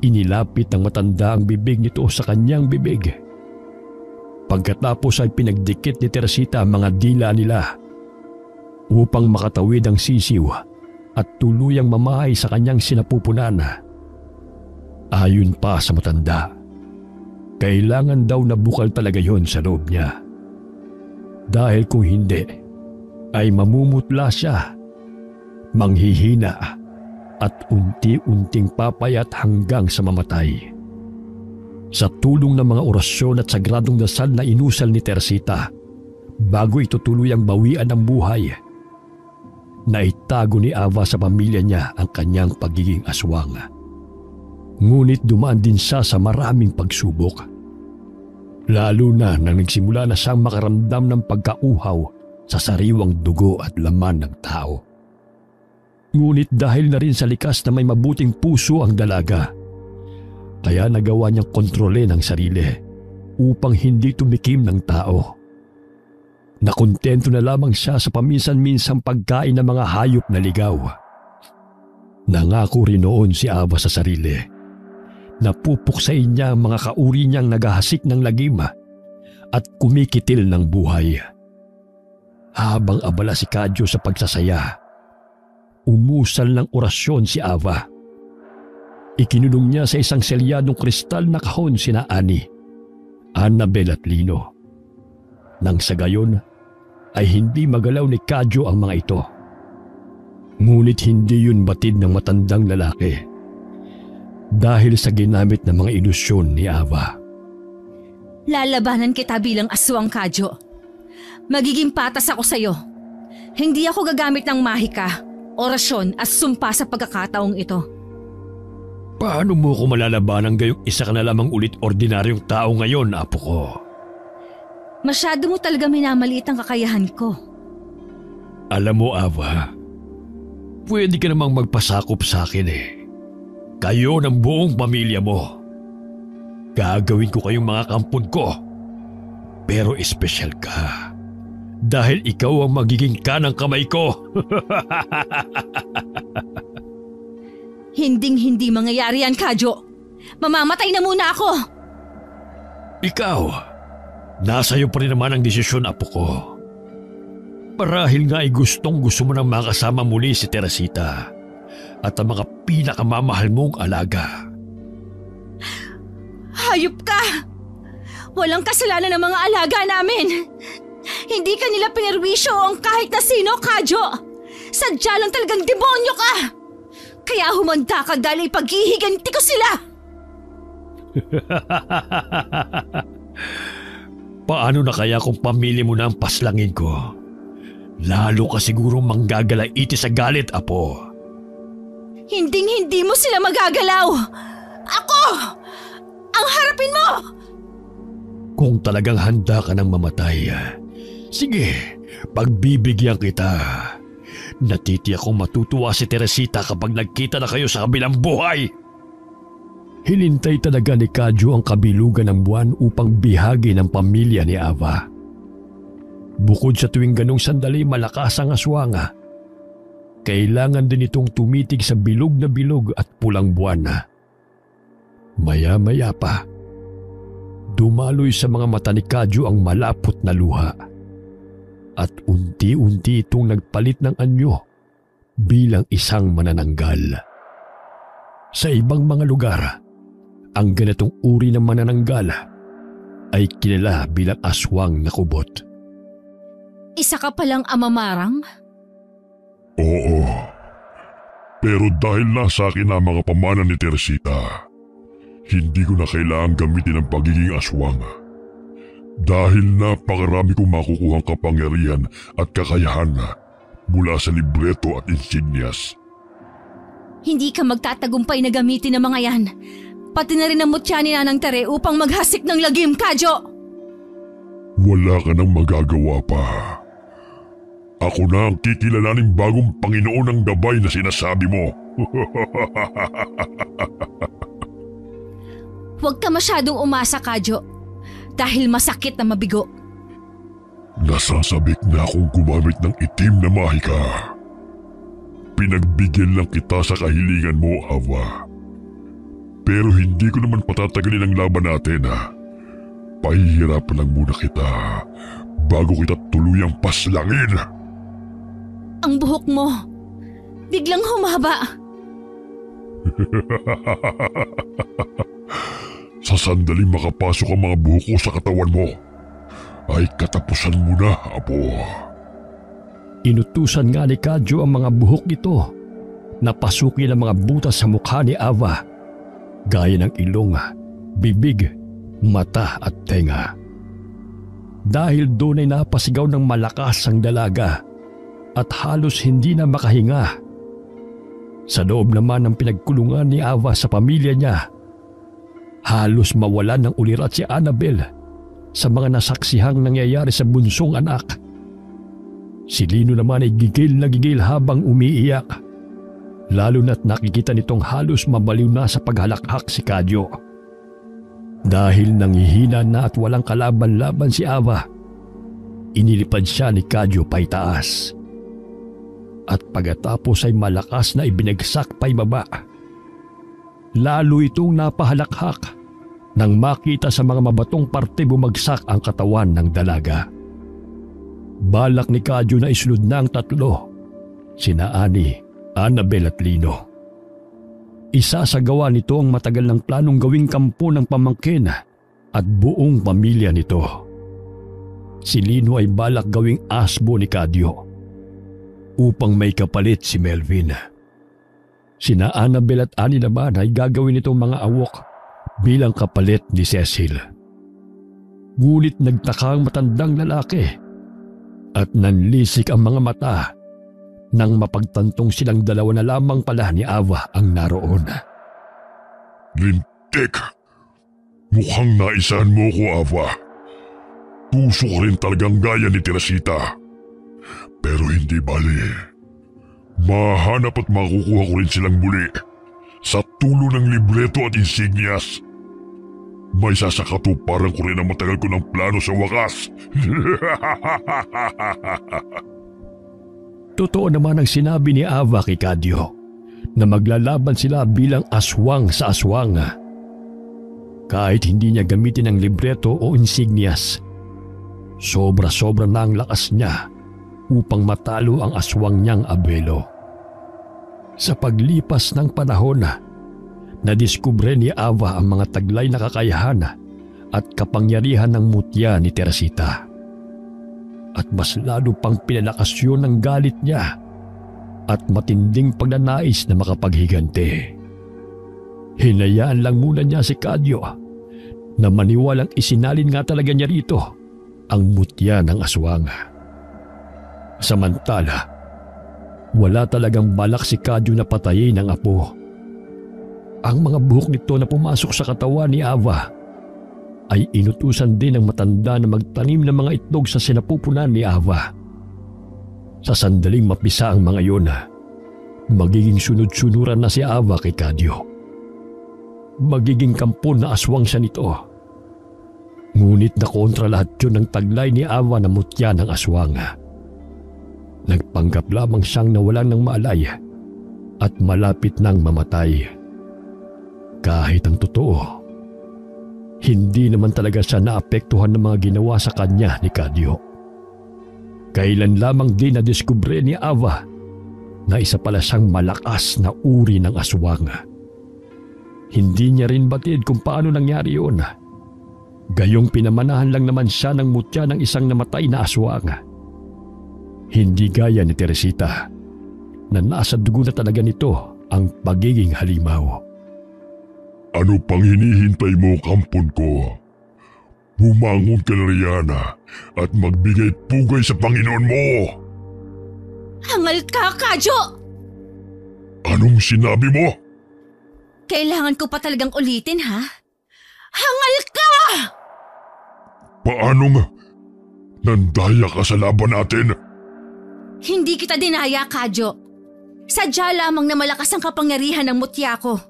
Inilapit ng matanda ang bibig nito sa kanyang bibig. Pagkatapos ay pinagdikit ni Teresita ang mga dila nila upang makatawid ang sisiw at tuluyang mamahay sa kanyang sinapupunan. Ayon pa sa matanda, kailangan daw na bukal talaga yon sa loob niya. Dahil kung hindi, ay mamumutla siya, manghihina at unti-unting papayat hanggang sa mamatay. Sa tulong ng mga orasyon at sagradong dasal na inusal ni Teresita bago ito tuluyang bawian ang buhay, naitago ni Ava sa pamilya niya ang kanyang pagiging aswang. Ngunit dumaan din siya sa maraming pagsubok. Lalo na nang nagsimula na siyang makaramdam ng pagkauhaw sa sariwang dugo at laman ng tao. Ngunit dahil na rin sa likas na may mabuting puso ang dalaga, kaya nagawa niyang kontrolin ang sarili upang hindi tumikim ng tao. Nakontento na lamang siya sa paminsan-minsang pagkain ng mga hayop na ligaw. Nangako rin noon si Ava sa sarili na pupuksain niya ang mga kauri niyang naghahasik ng lagim at kumikitil ng buhay. Habang abala si Kadyo sa pagsasaya, umusal ng orasyon si Ava. Ikinulong niya sa isang selyadong kristal na kahon sina Ani, Annabel at Lino. Nang sa gayon ay hindi magalaw ni Kadyo ang mga ito. Ngunit hindi yun batid ng matandang lalaki dahil sa ginamit ng mga ilusyon ni Ava. Lalabanan kita bilang aswang, Kadyo. Magiging patas ako sa'yo. Hindi ako gagamit ng mahika, orasyon at sumpa sa pagkakataong ito. Paano mo ko malalabanan gayong isa ka na lamang ulit ordinaryong tao ngayon, apo ko? Masyado mo talaga minamaliit ang kakayahan ko. Alam mo, Ava, pwede ka namang magpasakop sa akin eh. Kayo ng buong pamilya mo. Gagawin ko kayong mga kampon ko. Pero espesyal ka. Dahil ikaw ang magiging kanang kamay ko. Hinding-hindi mangyayari yan, Kadyo. Mamamatay na muna ako. Ikaw, nasa iyo pa rin naman ang desisyon, apo ko. Marahil nga ay gustong gusto mo nang makasama muli si Teresita at ang mga pinakamamahal mong alaga. Hayop ka! Walang kasalanan ng mga alaga namin. Hindi ka nila pinirwisyo ang kahit na sino, Kadyo. Sadya lang talagang demonyo ka! Kaya humanda ka dahil ipaghihiganti ko sila! Paano na kaya kung pamili mo na ang paslangin ko? Lalo ka siguro manggagalaiti sa galit, Apo. Hinding-hindi mo sila magagalaw! Ako! Ang harapin mo! Kung talagang handa ka ng mamatay, sige, pagbibigyan kita. Natitiyak kong matutuwa si Teresita kapag nagkita na kayo sa kabilang buhay. Hinintay talaga ni Kadyo ang kabilugan ng buwan upang bihagi ng pamilya ni Ava. Bukod sa tuwing ganong sandali malakas ang aswang, kailangan din itong tumitig sa bilog na bilog at pulang buwan. Maya-maya pa, dumaloy sa mga mata ni Kadyo ang malapot na luha at unti-unti itong nagpalit ng anyo bilang isang manananggal. Sa ibang mga lugar, ang ganitong uri ng manananggal ay kilala bilang aswang na kubot. Isa ka palang amamarang? Oo. Pero dahil nasa akin ang mga pamana ni Teresita, hindi ko na kailangan gamitin ang pagiging aswang. Dahil napakarami kong makukuhang kapangyarihan at kakayahan mula sa libreto at insignias. Hindi ka magtatagumpay na gamitin ng mga yan. Pati na rin ang mutya ni Nanang Tere upang maghasik ng lagim, Kadyo! Wala ka nang magagawa pa. Ako na ang kikilalaning bagong Panginoon ng gabay na sinasabi mo. Huwag ka masyadong umasa, Kadyo. Dahil masakit na mabigo. Nasasabik na akong gumamit ng itim na mahika. Pinagbigyan lang kita sa kahilingan mo, Ava. Pero hindi ko naman patatagalin ang laban natin. Pahihirapan lang muna kita bago kita tuluyang paslangin. Ang buhok mo, biglang humaba. Sa sandaling makapasok ang mga buhok ko sa katawan mo, ay katapusan mo na, Apo. Inutusan nga ni Kadyo ang mga buhok ito na pasukin ang mga butas sa mukha ni Ava, gaya ng ilong, bibig, mata at tenga. Dahil doon ay napasigaw ng malakas ang dalaga at halos hindi na makahinga. Sa loob naman ng pinagkulungan ni Ava sa pamilya niya, halos mawalan ng ulirat si Annabel sa mga nasaksihang nangyayari sa bunsong anak. Si Lino naman ay gigil na gigil habang umiiyak, lalo na't nakikita nitong halos mabaliw na sa paghalakhak si Kadyo. Dahil nangihina na at walang kalaban-laban si Ava, inilipad siya ni Kadyo paitaas. At pagkatapos ay malakas na ibinagsak paibaba. Lalo itong napahalakhak nang makita sa mga mabatong parte bumagsak ang katawan ng dalaga. Balak ni Kadyo na isunod na ang tatlo, sina Ani, Annabel at Lino. Isa sa gawa nito ang matagal ng planong gawing kampo ng pamangkin at buong pamilya nito. Si Lino ay balak gawing asbo ni Kadyo upang may kapalit si Melvin. Sina Annabel at Ani naman ay gagawin itong mga awok bilang kapalit ni Cecil. Ngunit nagtaka ang matandang lalaki at nanlisik ang mga mata nang mapagtantong silang dalawa na lamang pala ni Ava ang naroon. Lintik! Mukhang naisahan mo ko, Ava. Puso ka rin talagang gaya ni Teresita. Pero hindi bali. Mahanap at makukuha ko rin silang muli sa tulong ng libreto at insignias. May sasakatuparan ko rin ang matagal ko ng plano sa wakas. Totoo naman ang sinabi ni Ava kay Kadyo na maglalaban sila bilang aswang sa aswang. Kahit hindi niya gamitin ang libreto o insignias, sobra-sobra na ang lakas niya upang matalo ang aswang niyang abuelo. Sa paglipas ng panahon, nadiskubre ni Ava ang mga taglay na kakayahan at kapangyarihan ng mutya ni Teresita. At mas lalo pang pinalakas yun ng galit niya at matinding pagnanais na makapaghiganti. Hinayaan lang muna niya si Kadyo na maniwalang isinalin nga talaga niya rito ang mutya ng aswang. Samantala, wala talagang balak si Kadyo na patayin ang apo. Ang mga buhok nito na pumasok sa katawan ni Ava ay inutusan din ng matanda na magtanim ng mga itlog sa sinapupunan ni Ava. Sa sandaling mapisa ang mga iyon, magiging sunod-sunuran na si Ava kay Kadyo. Magiging kampon na aswang siya nito. Ngunit nakontra lahat yun ng taglay ni Ava na mutya ng aswang. Nagpanggap lamang siyang nawalan ng malay at malapit nang mamatay. Kahit ang totoo, hindi naman talaga siya naapektuhan ng mga ginawa sa kanya ni Kadyo. Kailan lamang din nadiskubre ni Ava na isa pala siyang malakas na uri ng aswang. Hindi niya rin batid kung paano nangyari yun. Gayong pinamanahan lang naman siya ng mutya ng isang namatay na aswang. Hindi gaya ni Teresita na nasa dugo na talaga nito ang pagiging halimaw. Ano pang hinihintay mo, kampon ko? Bumangon ka na, Rihanna, at magbigay pugay sa Panginoon mo! Hangal ka, Kadyo! Anong sinabi mo? Kailangan ko pa talagang ulitin, ha? Hangal ka! Paano nga? Nandaya ka sa laban natin? Hindi kita dinaya, Kadyo. Sadya lamang na malakas ang kapangyarihan ng mutya ko.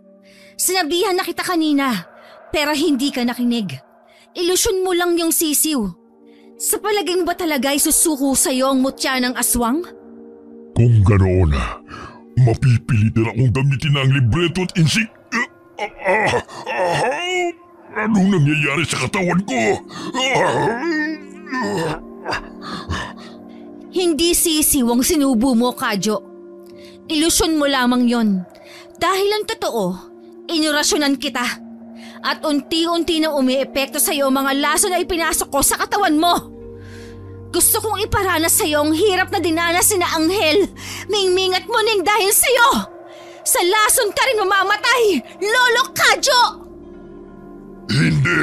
Sinabihan na kita kanina, pero hindi ka nakinig. Ilusyon mo lang yung sisiw. Sa palagay mo ba talaga isusuko sa'yo ang mutya ng aswang? Kung ganoon, mapipilitin akong gamitin ang libreto at insik... Anong nangyayari sa katawan ko? Hindi sisiw ang sinubo mo, Kadyo. Ilusyon mo lamang yon. Dahil ang totoo, inorasyonan kita. At unti-unti na umiepekto sa iyo mga laso na ipinasok ko sa katawan mo. Gusto kong iparanas sa iyo ang hirap na dinanas ni na Anghel, Mingming at Muning dahil sa iyo. Sa lason ka rin mamamatay, Lolo Kadyo! Hindi!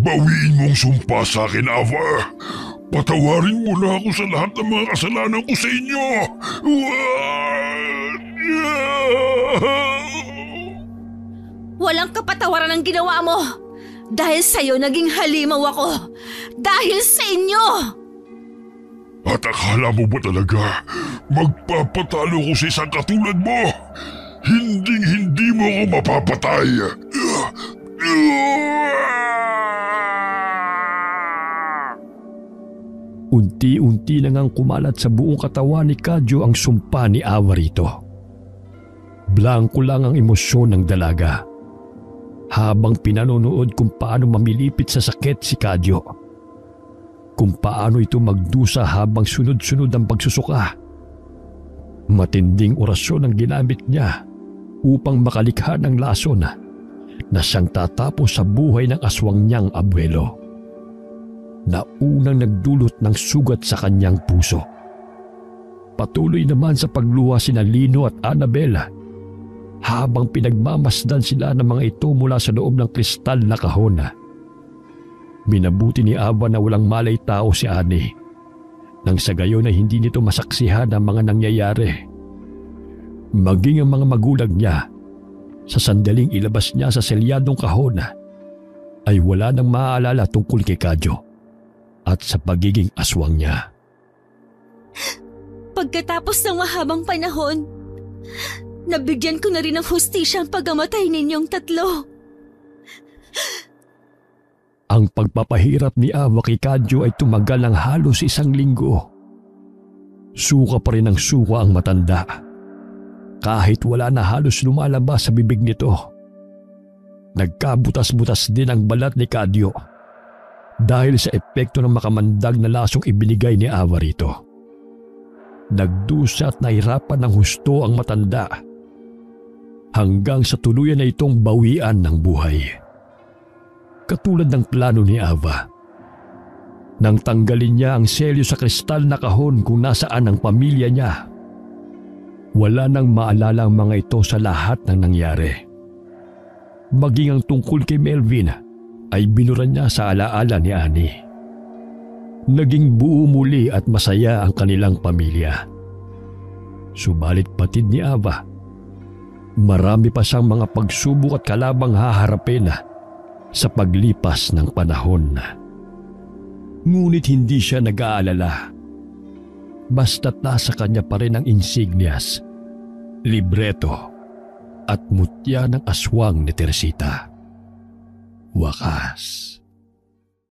Bawiin mong sumpa sa akin, Ava! Patawarin mo na ako sa lahat ng mga kasalanan ko sa inyo! Walang kapatawaran ang ginawa mo. Dahil sa'yo naging halimaw ako. Dahil sa inyo! At akala mo ba talaga magpapatalo ko sa isang katulad mo? Hindi mo ako mapapatay! Unti-unti na ngang kumalat sa buong katawan ni Kadyo ang sumpa ni Ava rito. Blanko lang ang emosyon ng dalaga habang pinanonood kung paano mamilipit sa sakit si Kadyo. Kung paano ito magdusa habang sunod-sunod ang pagsusuka. Matinding orasyon ang ginamit niya upang makalikha ng lason na siyang tatapos sa buhay ng aswang niyang abuelo, na unang nagdulot ng sugat sa kanyang puso. Patuloy naman sa pagluha sina Lino at Annabel habang pinagmamasdan sila ng mga ito mula sa loob ng kristal na kahon. Minabuti ni Ava na walang malay tao si Ani, nang sa gayon ay hindi nito masaksihan ang mga nangyayari. Maging ang mga magulang niya, sa sandaling ilabas niya sa selyadong kahon, ay wala nang maaalala tungkol kay Kadyo at sa pagiging aswang niya. Pagkatapos ng mahabang panahon, nabigyan ko na rin ng hustisya ang pagamatay ninyong tatlo. Ang pagpapahirap ni Ava kay Kadyo ay tumagal ng halos 1 linggo. Suka pa rin ang suka ang matanda, kahit wala na halos lumalabas sa bibig nito. Nagkabutas-butas din ang balat ni Kadyo dahil sa epekto ng makamandag na lasong ibinigay ni Ava rito. Nagdusa at nahirapan ng husto ang matanda hanggang sa tuluyan na itong bawian ng buhay. Katulad ng plano ni Ava, nang tanggalin niya ang selyo sa kristal na kahon kung nasaan ang pamilya niya, Wala nang maalala ang mga ito sa lahat ng nangyari. Maging ang tungkol kay Melvin ay binuran niya sa alaala ni Annie. Naging buo muli at masaya ang kanilang pamilya. Subalit patid ni Ava, marami pa siyang mga pagsubok at kalabang haharapin sa paglipas ng panahon. Ngunit hindi siya nag-aalala. Basta't nasa kanya pa rin ang insignias, libreto at mutya ng aswang ni Teresita. Wakas.